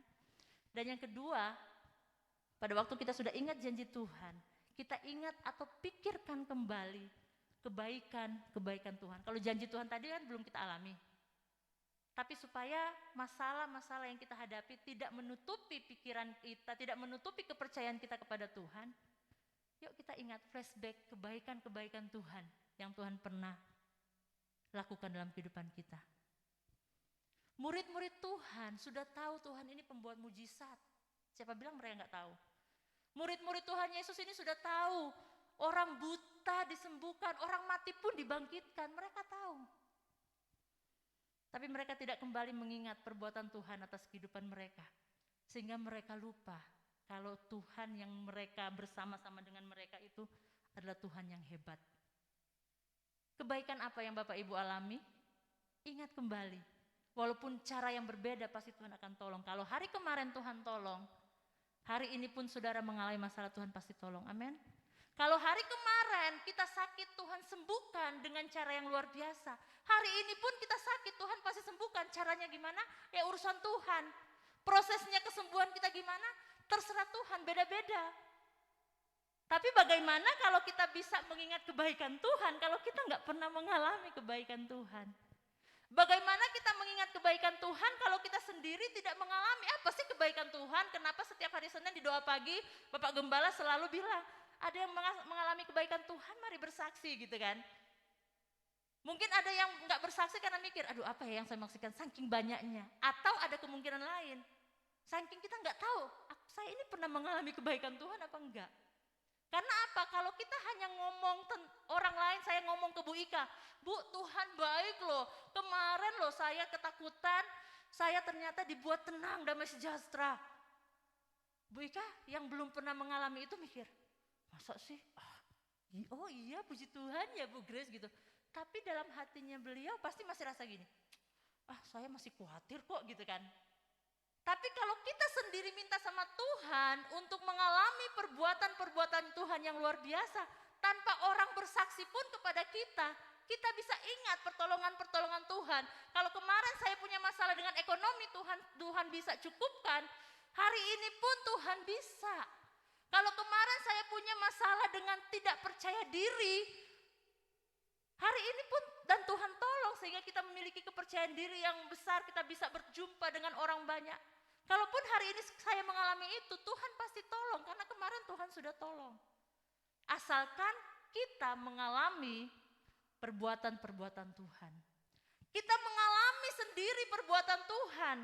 Dan yang kedua, pada waktu kita sudah ingat janji Tuhan, kita ingat atau pikirkan kembali kebaikan Tuhan. Kalau janji Tuhan tadi kan belum kita alami. Tapi supaya masalah-masalah yang kita hadapi tidak menutupi pikiran kita, tidak menutupi kepercayaan kita kepada Tuhan, yuk kita ingat flashback kebaikan-kebaikan Tuhan yang Tuhan pernah lakukan dalam kehidupan kita. Murid-murid Tuhan sudah tahu Tuhan ini pembuat mujizat. Siapa bilang mereka nggak tahu? Murid-murid Tuhan Yesus ini sudah tahu. Orang buta disembuhkan, orang mati pun dibangkitkan. Mereka tahu. Tapi mereka tidak kembali mengingat perbuatan Tuhan atas kehidupan mereka. Sehingga mereka lupa kalau Tuhan yang mereka bersama-sama dengan mereka itu adalah Tuhan yang hebat. Kebaikan apa yang Bapak Ibu alami? Ingat kembali. Walaupun cara yang berbeda pasti Tuhan akan tolong. Kalau hari kemarin Tuhan tolong, hari ini pun saudara mengalami masalah Tuhan pasti tolong. Amin. Kalau hari kemarin kita sakit Tuhan sembuhkan dengan cara yang luar biasa. Hari ini pun kita sakit Tuhan pasti sembuhkan. Caranya gimana? Ya urusan Tuhan. Prosesnya kesembuhan kita gimana? Terserah Tuhan, beda-beda. Tapi bagaimana kalau kita bisa mengingat kebaikan Tuhan kalau kita nggak pernah mengalami kebaikan Tuhan? Bagaimana kita mengingat kebaikan Tuhan kalau kita sendiri tidak mengalami apa sih kebaikan Tuhan? Kenapa setiap hari Senin di doa pagi Bapak Gembala selalu bilang ada yang mengalami kebaikan Tuhan, mari bersaksi gitu kan? Mungkin ada yang nggak bersaksi karena mikir, aduh apa ya yang saya maksudkan saking banyaknya. Atau ada kemungkinan lain, saking kita nggak tahu, saya ini pernah mengalami kebaikan Tuhan apa enggak? Karena apa? Kalau kita hanya ngomong orang lain, saya ngomong ke Bu Ika, Bu Tuhan baik loh, kemarin loh saya ketakutan, saya ternyata dibuat tenang, damai sejahtera. Bu Ika yang belum pernah mengalami itu mikir, masa sih? Oh iya puji Tuhan ya Bu Grace gitu. Tapi dalam hatinya beliau pasti masih rasa gini, saya masih khawatir kok gitu kan. Tapi kalau kita sendiri minta sama Tuhan untuk mengalami perbuatan-perbuatan Tuhan yang luar biasa, tanpa orang bersaksi pun kepada kita, kita bisa ingat pertolongan-pertolongan Tuhan. Kalau kemarin saya punya masalah dengan ekonomi, Tuhan bisa cukupkan, hari ini pun Tuhan bisa. Kalau kemarin saya punya masalah dengan tidak percaya diri, hari ini pun dan Tuhan tolong sehingga kita memiliki kepercayaan diri yang besar, kita bisa berjumpa dengan orang banyak. Kalaupun hari ini saya mengalami itu, Tuhan pasti tolong karena kemarin Tuhan sudah tolong. Asalkan kita mengalami perbuatan-perbuatan Tuhan. Kita mengalami sendiri perbuatan Tuhan.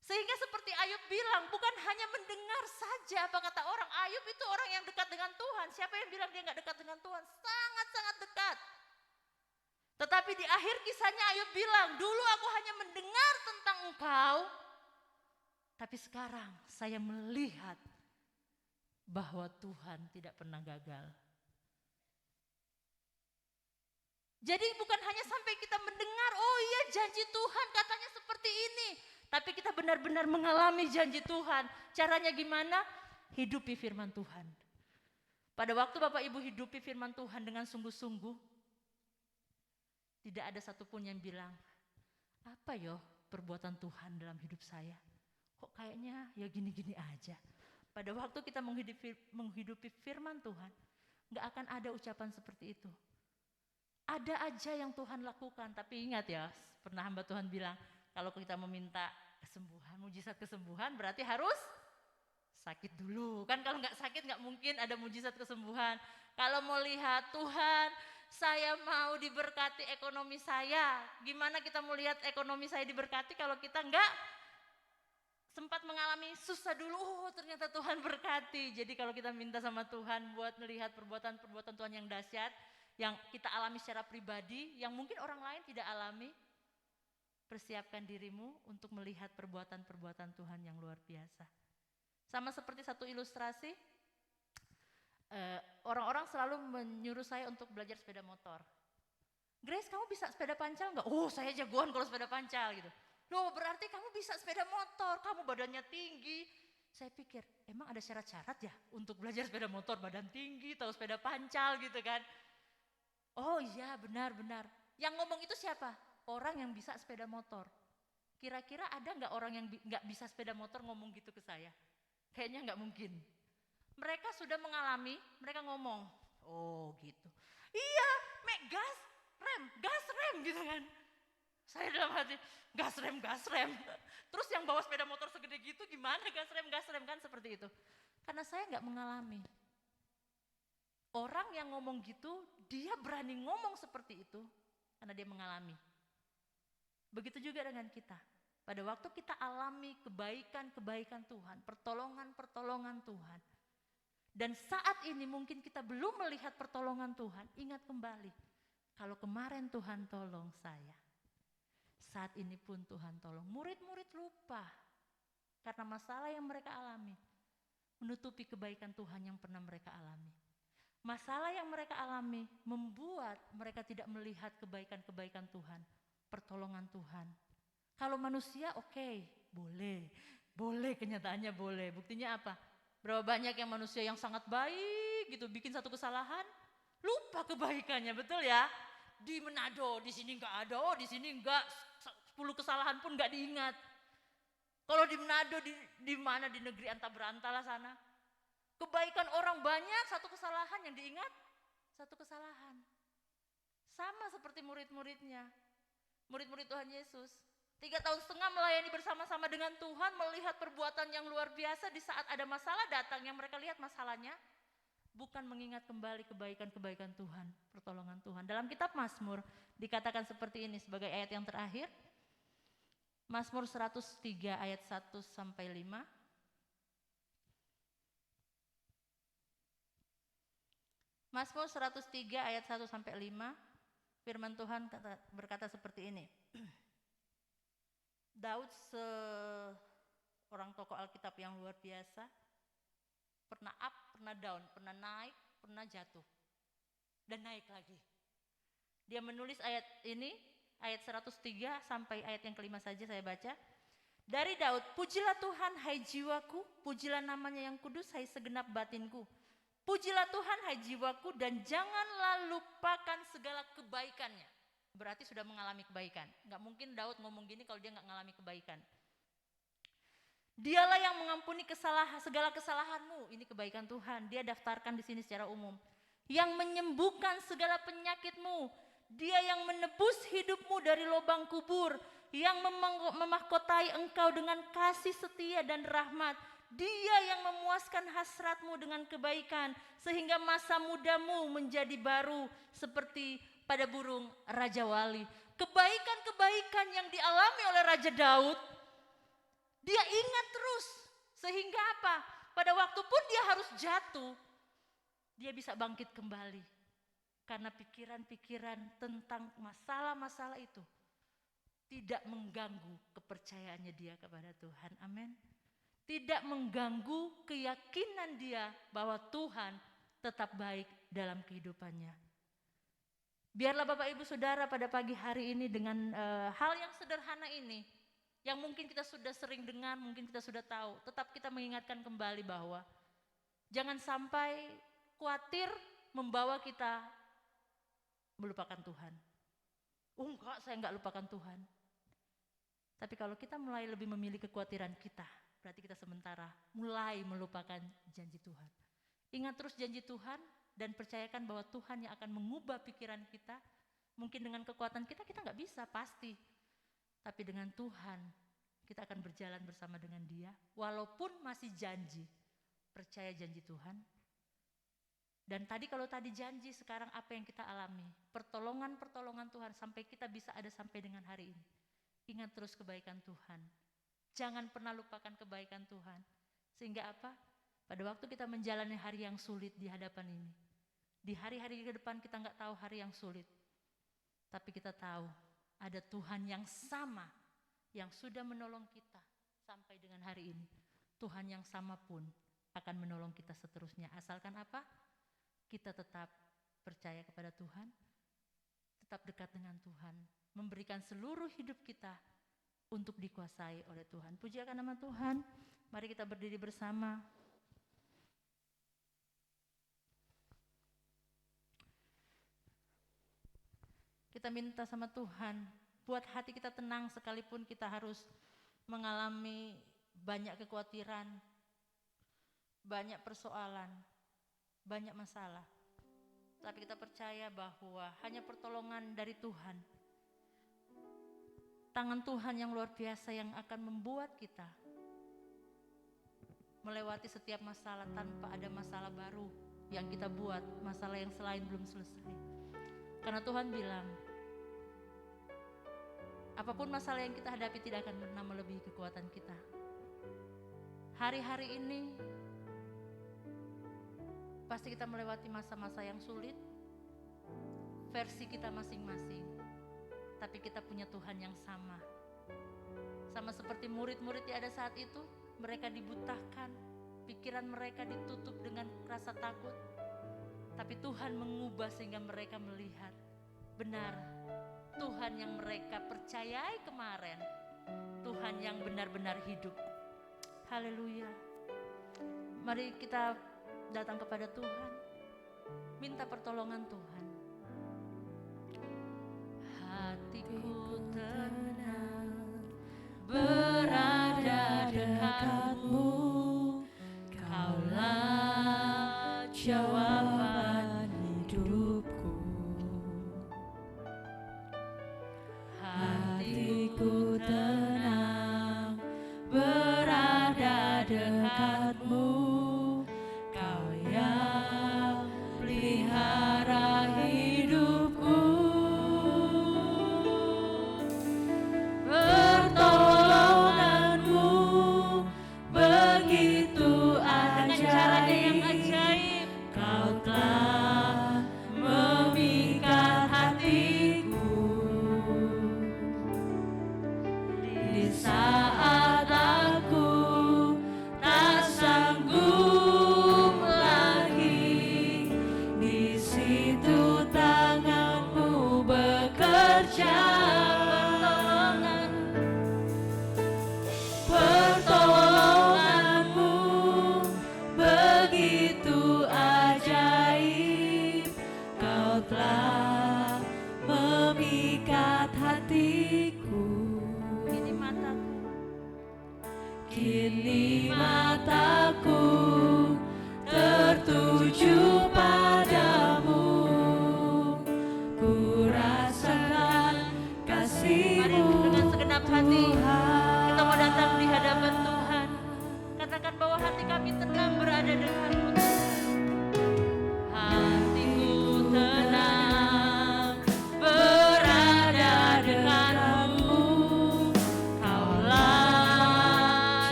Sehingga seperti Ayub bilang, bukan hanya mendengar saja apa kata orang. Ayub itu orang yang dekat dengan Tuhan. Siapa yang bilang dia nggak dekat dengan Tuhan? Sangat-sangat dekat. Tetapi di akhir kisahnya Ayub bilang, dulu aku hanya mendengar tentang engkau, tapi sekarang saya melihat bahwa Tuhan tidak pernah gagal. Jadi bukan hanya sampai kita mendengar, oh iya janji Tuhan katanya seperti ini. Tapi kita benar-benar mengalami janji Tuhan. Caranya gimana? Hidupi firman Tuhan. Pada waktu Bapak Ibu hidupi firman Tuhan dengan sungguh-sungguh, tidak ada satupun yang bilang, apa yo perbuatan Tuhan dalam hidup saya? Kok kayaknya ya gini-gini aja. Pada waktu kita menghidupi firman Tuhan, gak akan ada ucapan seperti itu. Ada aja yang Tuhan lakukan, tapi ingat ya, pernah hamba Tuhan bilang, kalau kita meminta kesembuhan, mujizat kesembuhan berarti harus sakit dulu. Kan kalau gak sakit gak mungkin ada mujizat kesembuhan. Kalau mau lihat Tuhan, saya mau diberkati ekonomi saya. Gimana kita mau lihat ekonomi saya diberkati kalau kita enggak sempat mengalami susah dulu, oh ternyata Tuhan berkati. Jadi kalau kita minta sama Tuhan buat melihat perbuatan-perbuatan Tuhan yang dahsyat, yang kita alami secara pribadi, yang mungkin orang lain tidak alami, persiapkan dirimu untuk melihat perbuatan-perbuatan Tuhan yang luar biasa. Sama seperti satu ilustrasi, orang-orang selalu menyuruh saya untuk belajar sepeda motor. Grace, kamu bisa sepeda pancal nggak? Oh, saya jagoan kalau sepeda pancal gitu. Loh, berarti kamu bisa sepeda motor, kamu badannya tinggi. Saya pikir, emang ada syarat-syarat ya untuk belajar sepeda motor, badan tinggi, tahu sepeda pancal gitu kan. Oh iya, benar-benar. Yang ngomong itu siapa? orang yang bisa sepeda motor. Kira-kira ada nggak orang yang nggak bisa sepeda motor ngomong gitu ke saya? Kayaknya nggak mungkin. Mereka sudah mengalami, mereka ngomong, oh gitu. Iya, mek gas rem gitu kan. Saya dalam hati, gas rem. Terus yang bawa sepeda motor segede gitu gimana gas rem kan seperti itu. Karena saya nggak mengalami. Orang yang ngomong gitu, dia berani ngomong seperti itu karena dia mengalami. Begitu juga dengan kita. Pada waktu kita alami kebaikan-kebaikan Tuhan, pertolongan-pertolongan Tuhan. Dan saat ini mungkin kita belum melihat pertolongan Tuhan, ingat kembali. Kalau kemarin Tuhan tolong saya, saat ini pun Tuhan tolong. Murid-murid lupa karena masalah yang mereka alami, menutupi kebaikan Tuhan yang pernah mereka alami. Masalah yang mereka alami membuat mereka tidak melihat kebaikan-kebaikan Tuhan, pertolongan Tuhan. Kalau manusia oke, boleh kenyataannya boleh. Buktinya apa? Berapa banyak yang manusia yang sangat baik gitu, bikin satu kesalahan, lupa kebaikannya, betul ya? Di Manado, di sini enggak ada, di sini enggak, 10 kesalahan pun enggak diingat. Kalau di Manado, di mana di negeri anta beranta lah sana. Kebaikan orang banyak, satu kesalahan yang diingat, satu kesalahan. Sama seperti murid-muridnya, murid-murid Tuhan Yesus. 3,5 tahun melayani bersama-sama dengan Tuhan, melihat perbuatan yang luar biasa. Di saat ada masalah datang, yang mereka lihat masalahnya, bukan mengingat kembali kebaikan-kebaikan Tuhan, pertolongan Tuhan. Dalam kitab Mazmur dikatakan seperti ini sebagai ayat yang terakhir. Mazmur 103 ayat 1-5. Mazmur 103 ayat 1-5, firman Tuhan berkata seperti ini. Daud seorang tokoh Alkitab yang luar biasa, pernah up, pernah down, pernah naik, pernah jatuh, dan naik lagi. Dia menulis ayat ini, ayat 103 sampai ayat yang kelima saja saya baca. Dari Daud, pujilah Tuhan hai jiwaku, pujilah namanya yang kudus hai segenap batinku. Pujilah Tuhan hai jiwaku dan janganlah lupakan segala kebaikannya. Berarti sudah mengalami kebaikan. Gak mungkin Daud ngomong gini kalau dia gak mengalami kebaikan. Dialah yang mengampuni segala kesalahanmu. Ini kebaikan Tuhan. Dia daftarkan di sini secara umum. Yang menyembuhkan segala penyakitmu. Dia yang menebus hidupmu dari lubang kubur. Yang memahkotai engkau dengan kasih setia dan rahmat. Dia yang memuaskan hasratmu dengan kebaikan sehingga masa mudamu menjadi baru seperti pada burung Raja Wali. Kebaikan-kebaikan yang dialami oleh Raja Daud, dia ingat terus sehingga apa? Pada waktu pun dia harus jatuh, dia bisa bangkit kembali karena pikiran-pikiran tentang masalah-masalah itu tidak mengganggu kepercayaannya dia kepada Tuhan. Amin. Tidak mengganggu keyakinan dia bahwa Tuhan tetap baik dalam kehidupannya. Biarlah Bapak Ibu Saudara pada pagi hari ini dengan hal yang sederhana ini, yang mungkin kita sudah sering dengar, mungkin kita sudah tahu, tetap kita mengingatkan kembali bahwa jangan sampai khawatir membawa kita melupakan Tuhan. Enggak, saya enggak lupakan Tuhan. Tapi kalau kita mulai lebih memilih kekhawatiran kita, berarti kita sementara mulai melupakan janji Tuhan. Ingat terus janji Tuhan dan percayakan bahwa Tuhan yang akan mengubah pikiran kita. Mungkin dengan kekuatan kita nggak bisa pasti. Tapi dengan Tuhan kita akan berjalan bersama dengan Dia. Walaupun masih janji, percaya janji Tuhan. Dan tadi kalau tadi janji, sekarang apa yang kita alami? Pertolongan-pertolongan Tuhan sampai kita bisa ada sampai dengan hari ini. Ingat terus kebaikan Tuhan. Jangan pernah lupakan kebaikan Tuhan. Sehingga apa? Pada waktu kita menjalani hari yang sulit di hadapan ini. Di hari-hari ke depan kita nggak tahu hari yang sulit. Tapi kita tahu ada Tuhan yang sama. Yang sudah menolong kita sampai dengan hari ini. Tuhan yang sama pun akan menolong kita seterusnya. Asalkan apa? Kita tetap percaya kepada Tuhan. Tetap dekat dengan Tuhan. Memberikan seluruh hidup kita untuk dikuasai oleh Tuhan. Puji akan nama Tuhan. Mari kita berdiri bersama. Kita minta sama Tuhan buat hati kita tenang sekalipun kita harus mengalami banyak kekhawatiran, banyak persoalan, banyak masalah. Tapi kita percaya bahwa hanya pertolongan dari Tuhan, tangan Tuhan yang luar biasa yang akan membuat kita melewati setiap masalah tanpa ada masalah baru yang kita buat, masalah yang selain belum selesai. Karena Tuhan bilang, apapun masalah yang kita hadapi tidak akan pernah melebihi kekuatan kita. Hari-hari ini pasti kita melewati masa-masa yang sulit, versi kita masing-masing. Tapi kita punya Tuhan yang sama. Sama seperti murid-murid yang ada saat itu, mereka dibutahkan, pikiran mereka ditutup dengan rasa takut. Tapi Tuhan mengubah sehingga mereka melihat benar, Tuhan yang mereka percayai kemarin, Tuhan yang benar-benar hidup. Haleluya. Mari kita datang kepada Tuhan, minta pertolongan Tuhan. Hatiku tenang berada dekatmu, Kaulah jawaban hidupku. Hatiku tenang berada dekatmu, Kau yang pelihara hidupku. Pertolonganmu begitu ajaib, Kau telah memikat hatiku. Di saat aku tak sanggup lagi, di situ tanganmu bekerja. Pertolonganmu begitu ajaib, Kau telah memikat hatiku. Kini mataku tertuju padamu, ku rasakan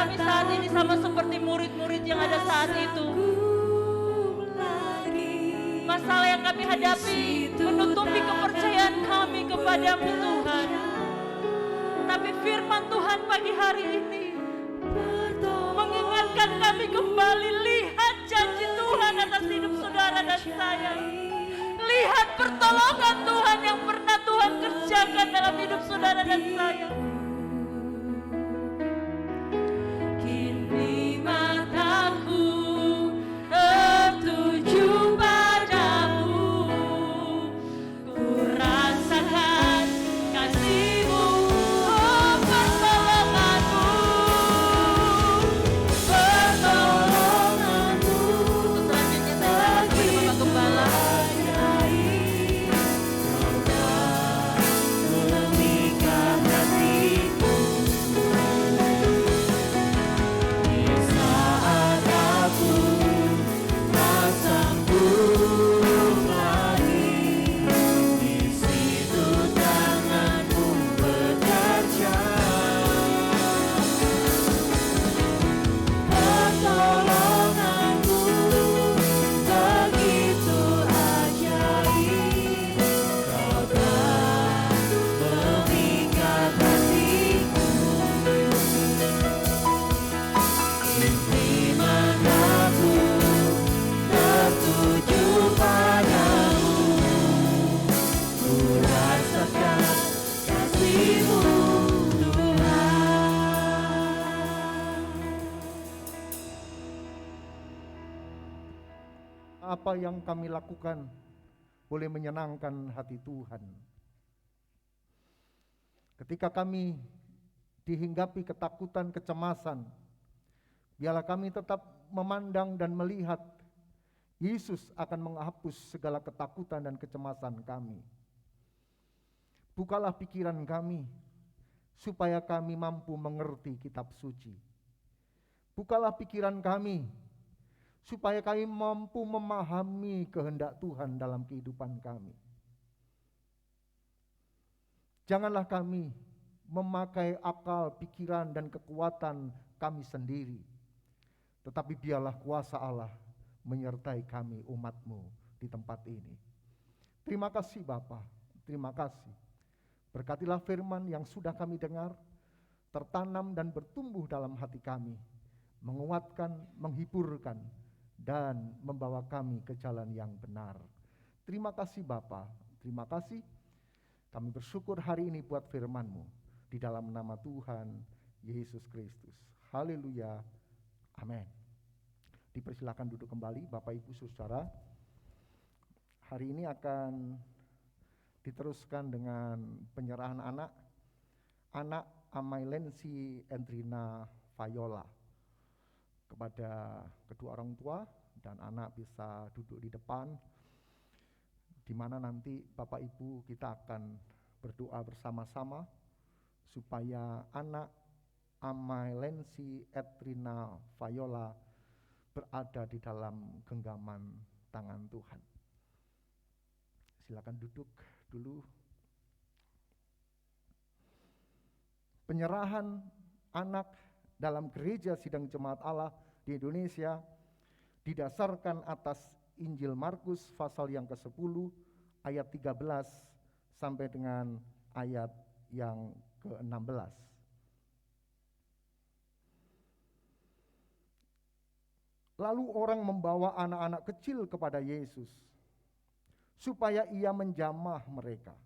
kami saat ini sama seperti murid-murid yang ada saat itu. Masalah yang kami hadapi menutupi kepercayaan kami kepadamu Tuhan. Tapi firman Tuhan pagi hari ini mengingatkan kami kembali, lihat janji Tuhan atas hidup saudara dan saya. Lihat pertolongan Tuhan yang pernah Tuhan kerjakan dalam hidup saudara dan saya. Kini mataku tertuju padamu, ku rasakan kasih-Mu, oh pertolongan-Mu, pertolongan-Mu. Untuk selanjutnya saya kepada Bapak Gembala. Apa yang kami lakukan boleh menyenangkan hati Tuhan. Ketika kami dihinggapi ketakutan, kecemasan, biarlah kami tetap memandang dan melihat Yesus akan menghapus segala ketakutan dan kecemasan kami. Bukalah pikiran kami supaya kami mampu mengerti kitab suci. Bukalah pikiran kami supaya kami mampu memahami kehendak Tuhan dalam kehidupan kami. Janganlah kami memakai akal, pikiran, dan kekuatan kami sendiri, tetapi biarlah kuasa Allah menyertai kami, umat-Mu di tempat ini. Terima kasih Bapa, terima kasih. Berkatilah firman yang sudah kami dengar, tertanam dan bertumbuh dalam hati kami, menguatkan, menghiburkan, dan membawa kami ke jalan yang benar. Terima kasih Bapa, terima kasih. Kami bersyukur hari ini buat firman-Mu di dalam nama Tuhan Yesus Kristus. Haleluya, amin. Dipersilakan duduk kembali Bapak Ibu Saudara. Hari ini akan diteruskan dengan penyerahan anak Amailensi Endrina Fayola kepada kedua orang tua, dan anak bisa duduk di depan, di mana nanti Bapak Ibu kita akan berdoa bersama-sama supaya anak Amailensi Endrina Fayola berada di dalam genggaman tangan Tuhan. Silakan duduk dulu. Penyerahan anak dalam gereja sidang jemaat Allah di Indonesia didasarkan atas Injil Markus pasal yang ke-10 ayat 13 sampai dengan ayat yang ke-16. Lalu orang membawa anak-anak kecil kepada Yesus supaya ia menjamah mereka.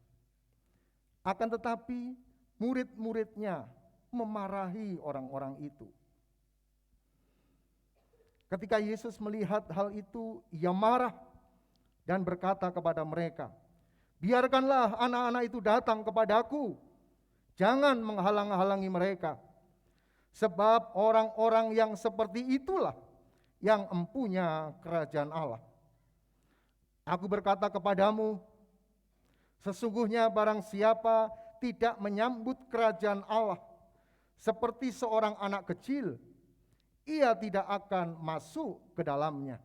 Akan tetapi murid-muridnya memarahi orang-orang itu. Ketika Yesus melihat hal itu, ia marah dan berkata kepada mereka, "Biarkanlah anak-anak itu datang kepadaku, jangan menghalang-halangi mereka. Sebab orang-orang yang seperti itulah yang empunya kerajaan Allah. Aku berkata kepadamu, sesungguhnya barang siapa tidak menyambut kerajaan Allah seperti seorang anak kecil, ia tidak akan masuk ke dalamnya."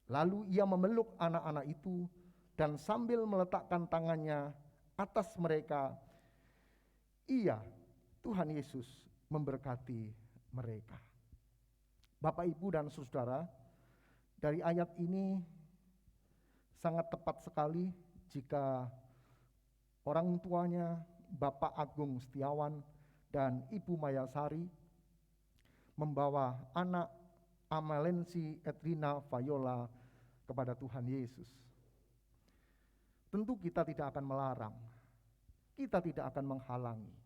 Lalu ia memeluk anak-anak itu dan sambil meletakkan tangannya atas mereka, Tuhan Yesus memberkati mereka. Bapak, Ibu, dan Saudara, dari ayat ini sangat tepat sekali jika orang tuanya Bapak Agung Setiawan dan Ibu Mayasari membawa anak Amalensi Edrina Viola kepada Tuhan Yesus. Tentu kita tidak akan melarang, kita tidak akan menghalangi,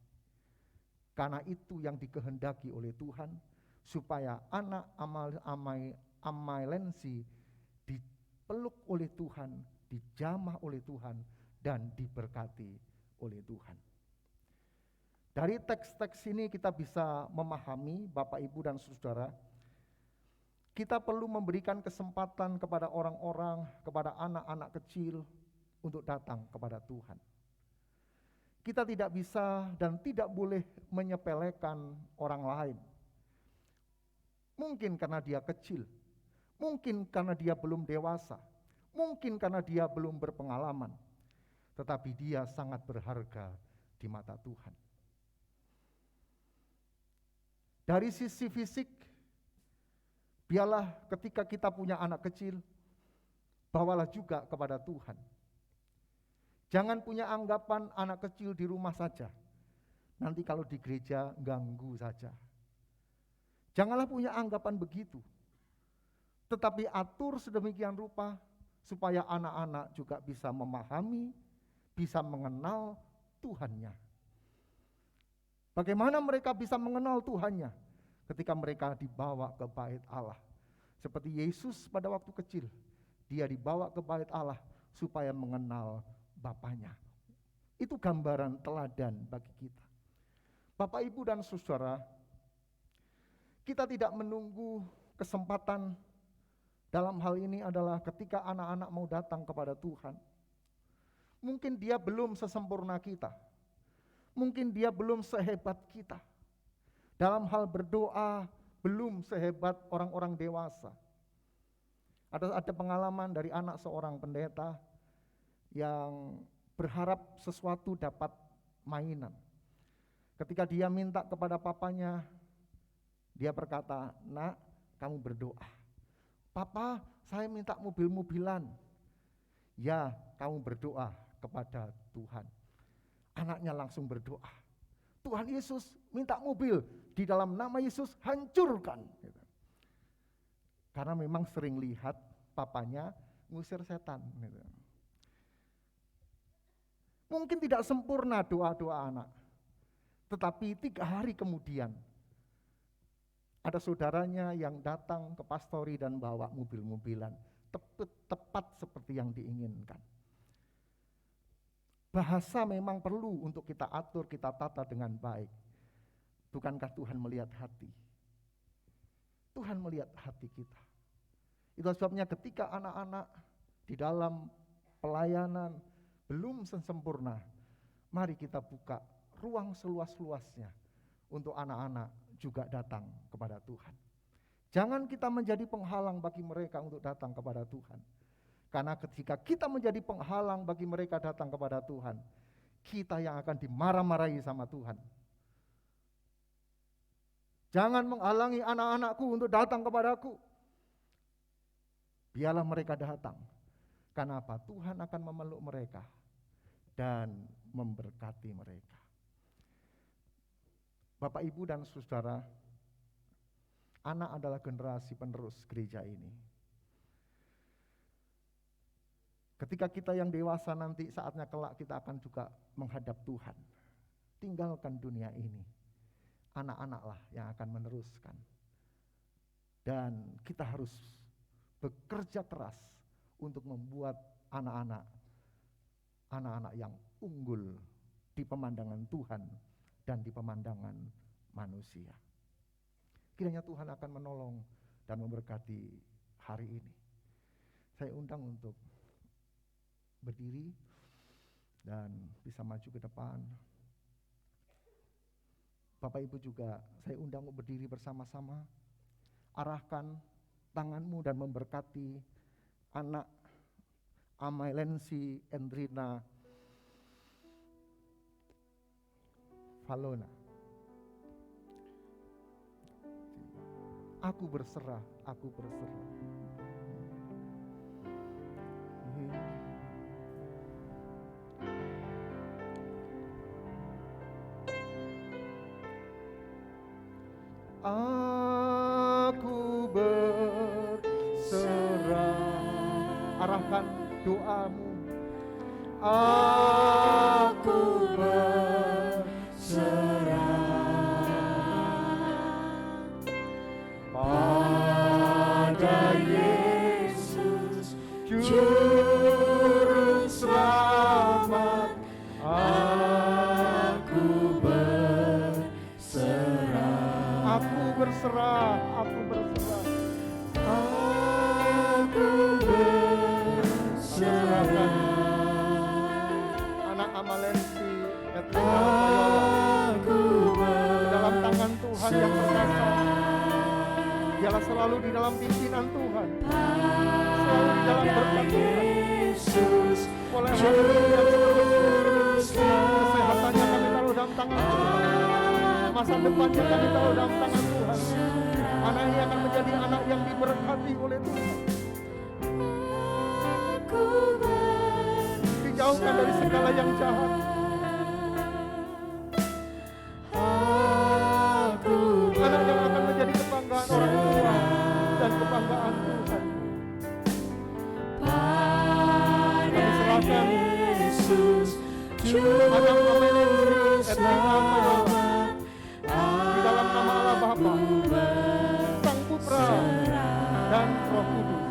karena itu yang dikehendaki oleh Tuhan, supaya anak Amalensi dipeluk oleh Tuhan, dijamah oleh Tuhan, dan diberkati oleh Tuhan. Dari teks-teks ini kita bisa memahami, Bapak, Ibu, dan Saudara, kita perlu memberikan kesempatan kepada orang-orang, kepada anak-anak kecil untuk datang kepada Tuhan. Kita tidak bisa dan tidak boleh menyepelekan orang lain. Mungkin karena dia kecil, mungkin karena dia belum dewasa, mungkin karena dia belum berpengalaman, tetapi dia sangat berharga di mata Tuhan. Dari sisi fisik, biarlah ketika kita punya anak kecil, bawalah juga kepada Tuhan. Jangan punya anggapan anak kecil di rumah saja, nanti kalau di gereja ganggu saja. Janganlah punya anggapan begitu, tetapi atur sedemikian rupa supaya anak-anak juga bisa memahami, bisa mengenal Tuhannya. Bagaimana mereka bisa mengenal Tuhannya? Ketika mereka dibawa ke bait Allah. Seperti Yesus pada waktu kecil, dia dibawa ke bait Allah supaya mengenal Bapaknya. Itu gambaran teladan bagi kita. Bapak, Ibu, dan Saudara, kita tidak menunggu kesempatan. Dalam hal ini adalah ketika anak-anak mau datang kepada Tuhan. Mungkin dia belum sesempurna kita. Mungkin dia belum sehebat kita. Dalam hal berdoa, belum sehebat orang-orang dewasa. Ada pengalaman dari anak seorang pendeta yang berharap sesuatu dapat mainan. Ketika dia minta kepada papanya, dia berkata, "Nak, kamu berdoa." "Papa, saya minta mobil-mobilan." "Ya, kamu berdoa kepada Tuhan." Anaknya langsung berdoa, "Tuhan Yesus minta mobil, di dalam nama Yesus hancurkan." Karena memang sering lihat papanya ngusir setan. Mungkin tidak sempurna doa-doa anak, tetapi 3 hari kemudian ada saudaranya yang datang ke pastori dan bawa mobil-mobilan, tepat seperti yang diinginkan. Bahasa memang perlu untuk kita atur, kita tata dengan baik. Bukankah Tuhan melihat hati? Tuhan melihat hati kita. Itu sebabnya ketika anak-anak di dalam pelayanan belum sempurna, mari kita buka ruang seluas-luasnya untuk anak-anak juga datang kepada Tuhan. Jangan kita menjadi penghalang bagi mereka untuk datang kepada Tuhan. Karena ketika kita menjadi penghalang bagi mereka datang kepada Tuhan, kita yang akan dimarah-marahi sama Tuhan. Jangan menghalangi anak-anakku untuk datang kepadaku. Biarlah mereka datang. Karena apa? Tuhan akan memeluk mereka dan memberkati mereka. Bapak, Ibu, dan Saudara, anak adalah generasi penerus gereja ini. Ketika kita yang dewasa nanti saatnya kelak kita akan juga menghadap Tuhan. Tinggalkan dunia ini. Anak-anaklah yang akan meneruskan. Dan kita harus bekerja keras untuk membuat anak-anak yang unggul di pemandangan Tuhan dan di pemandangan manusia. Kiranya Tuhan akan menolong dan memberkati hari ini. Saya undang untuk berdiri dan bisa maju ke depan. Bapak, Ibu, juga saya undang untuk berdiri bersama-sama. Arahkan tanganmu dan memberkati anak Amalensi Edrina Viola. Aku berserah, aku berserah. Aku berserah. Arahkan doamu. Aku berserah pada Yesus Juru Selamat. Aku berserah. Aku berserah. Aku berserah. Aku berserah. Anak Amalensi, aku dalam tangan Tuhan yang perkasa. Dialah selalu di dalam pimpinan Tuhan, selalu di dalam berkat Tuhan. Oleh hari ini yang seterusnya, kesehatannya kami taruh dalam tangan Tuhan. Masa depannya kami taruh dalam tangan Tuhan. Anak ini akan menjadi anak yang diberkati oleh Tuhan. Dijauhkan dari segala yang jahat. Anak yang akan menjadi kebanggaan orang tua dan kebanggaan Tuhan. Kami serahkan anak Amalensi, di dalam nama Allah Bapa, Sang Putra dan Roh Kudus.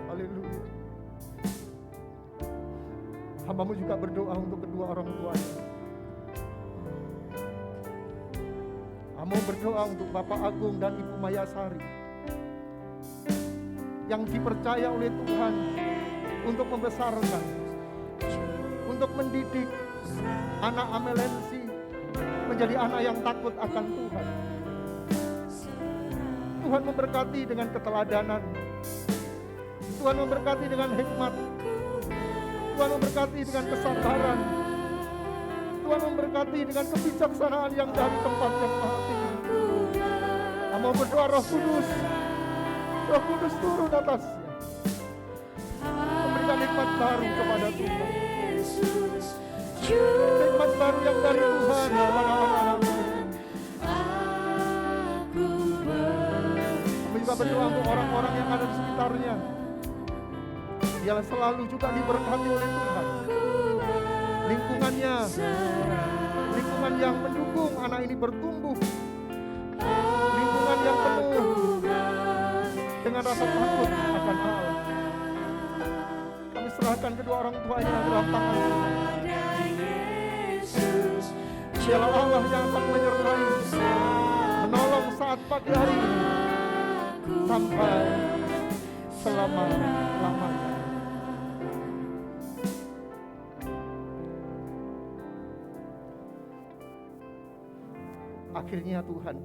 Haleluya. Hamba-Mu juga berdoa untuk kedua orang tuanya. Hamba berdoa untuk Bapak Agung dan Ibu Mayasari yang dipercaya oleh Tuhan untuk membesarkan, untuk mendidik anak Amalensi menjadi anak yang takut akan Tuhan. Tuhan memberkati dengan keteladanan, Tuhan memberkati dengan hikmat, Tuhan memberkati dengan kesabaran, Tuhan memberkati dengan kebijaksanaan yang dari tempat yang maha tinggi. Kami berdoa Roh Kudus turun atasnya, memberikan hikmat baru kepada Tuhan, hikmat baru yang dari Tuhan kepada anak-anak-Mu. Kami juga berdoa untuk orang-orang yang ada di sekitarnya. Dialah selalu juga diberkati oleh Tuhan. Lingkungannya, lingkungan yang mendukung anak ini bertumbuh, lingkungan yang penuh dengan rasa takut akan Allah. Kami serahkan kedua orang tuanya dalam tangan Tuhan. Dialah Allah yang akan menyertai, menolong saat pagi hari ini sampai selama-lamanya. Akhirnya Tuhan,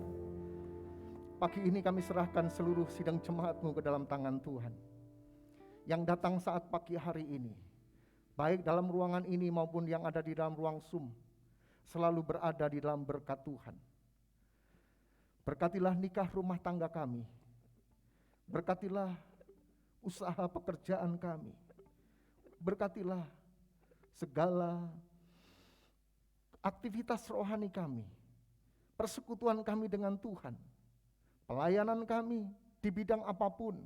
pagi ini kami serahkan seluruh sidang jemaat-Mu ke dalam tangan Tuhan. Yang datang saat pagi hari ini, baik dalam ruangan ini maupun yang ada di dalam ruang Zoom, selalu berada di dalam berkat Tuhan. Berkatilah nikah rumah tangga kami, berkatilah usaha pekerjaan kami, berkatilah segala aktivitas rohani kami, persekutuan kami dengan Tuhan, pelayanan kami di bidang apapun,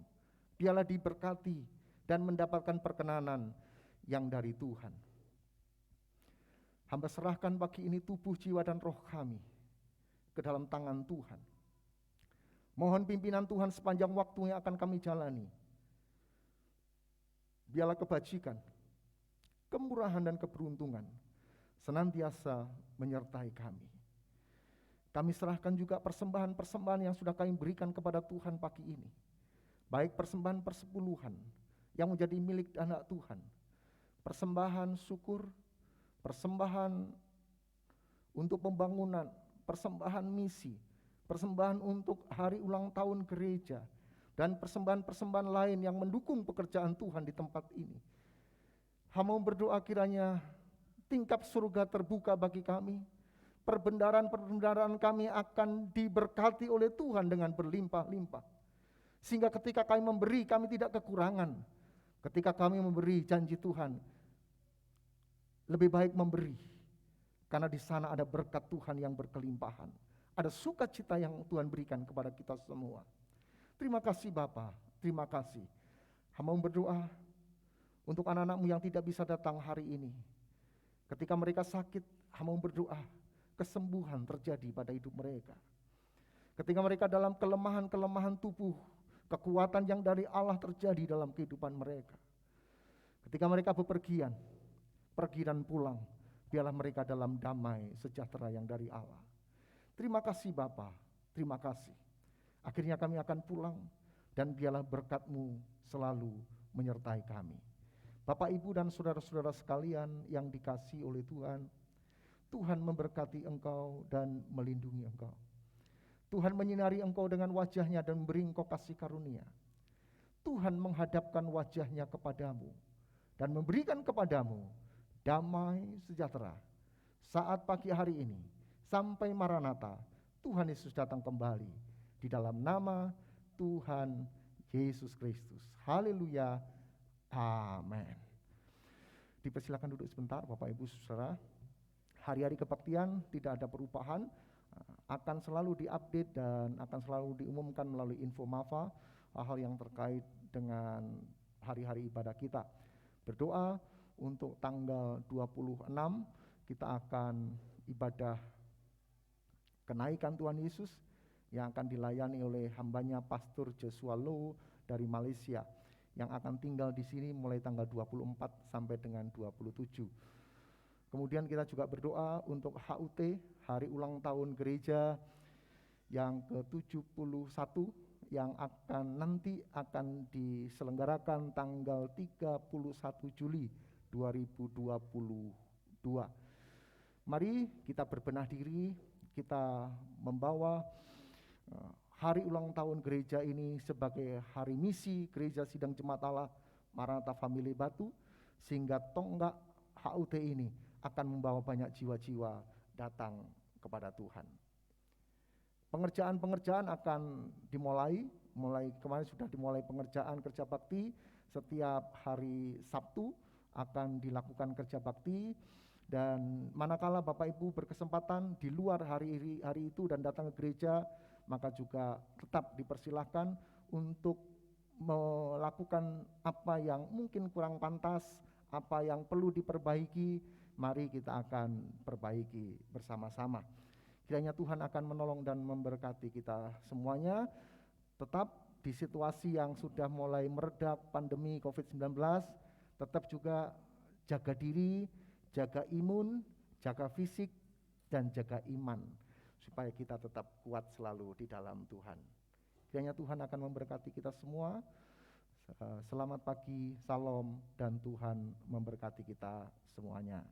biarlah diberkati dan mendapatkan perkenanan yang dari Tuhan. Hamba serahkan pagi ini tubuh, jiwa, dan roh kami ke dalam tangan Tuhan. Mohon pimpinan Tuhan sepanjang waktu yang akan kami jalani. Biarlah kebajikan, kemurahan, dan keberuntungan senantiasa menyertai kami. Kami serahkan juga persembahan-persembahan yang sudah kami berikan kepada Tuhan pagi ini. Baik persembahan persepuluhan yang menjadi milik anak Tuhan, persembahan syukur, persembahan untuk pembangunan, persembahan misi, persembahan untuk hari ulang tahun gereja, dan persembahan-persembahan lain yang mendukung pekerjaan Tuhan di tempat ini. Hamba berdoa kiranya tingkap surga terbuka bagi kami, Perbendaharaan-perbendaharaan kami akan diberkati oleh Tuhan dengan berlimpah-limpah. Sehingga ketika kami memberi, kami tidak kekurangan. Ketika kami memberi janji Tuhan, lebih baik memberi. Karena di sana ada berkat Tuhan yang berkelimpahan. Ada sukacita yang Tuhan berikan kepada kita semua. Terima kasih Bapa, terima kasih. Hamba berdoa untuk anak-anakmu yang tidak bisa datang hari ini. Ketika mereka sakit, hamba berdoa kesembuhan terjadi pada hidup mereka. Ketika mereka dalam kelemahan-kelemahan tubuh, kekuatan yang dari Allah terjadi dalam kehidupan mereka. Ketika mereka bepergian, pergi dan pulang, biarlah mereka dalam damai sejahtera yang dari Allah. Terima kasih Bapa, terima kasih. Akhirnya kami akan pulang dan biarlah berkat-Mu selalu menyertai kami. Bapak, Ibu, dan saudara-saudara sekalian yang dikasihi oleh Tuhan, Tuhan memberkati engkau dan melindungi engkau. Tuhan menyinari engkau dengan wajah-Nya dan memberi engkau kasih karunia. Tuhan menghadapkan wajah-Nya kepadamu dan memberikan kepadamu damai sejahtera. Saat pagi hari ini sampai Maranatha, Tuhan Yesus datang kembali di dalam nama Tuhan Yesus Kristus. Haleluya. Amin. Dipersilakan duduk sebentar Bapak Ibu Saudara. Hari-hari kebaktian tidak ada perubahan, akan selalu diupdate dan akan selalu diumumkan melalui info Mafa hal-hal yang terkait dengan hari-hari ibadah kita. Berdoa untuk tanggal 26 kita akan ibadah kenaikan Tuhan Yesus yang akan dilayani oleh hambanya Pastor Joshua Low dari Malaysia yang akan tinggal di sini mulai tanggal 24 sampai dengan 27. Kemudian kita juga berdoa untuk HUT, Hari Ulang Tahun Gereja yang ke-71 yang nanti akan diselenggarakan tanggal 31 Juli 2022. Mari kita berbenah diri, kita membawa Hari Ulang Tahun Gereja ini sebagai hari misi Gereja Sidang Jemaat Allah Maranatha Family Batu, sehingga tonggak HUT ini akan membawa banyak jiwa-jiwa datang kepada Tuhan. Pengerjaan-pengerjaan akan mulai kemarin sudah dimulai pengerjaan kerja bakti. Setiap hari Sabtu akan dilakukan kerja bakti, dan manakala Bapak Ibu berkesempatan di luar hari itu dan datang ke gereja, maka juga tetap dipersilahkan untuk melakukan apa yang mungkin kurang pantas, apa yang perlu diperbaiki. Mari kita akan perbaiki bersama-sama. Kiranya Tuhan akan menolong dan memberkati kita semuanya. Tetap di situasi yang sudah mulai meredah pandemi COVID-19, tetap juga jaga diri, jaga imun, jaga fisik, dan jaga iman, supaya kita tetap kuat selalu di dalam Tuhan. Kiranya Tuhan akan memberkati kita semua. Selamat pagi, salam, dan Tuhan memberkati kita semuanya.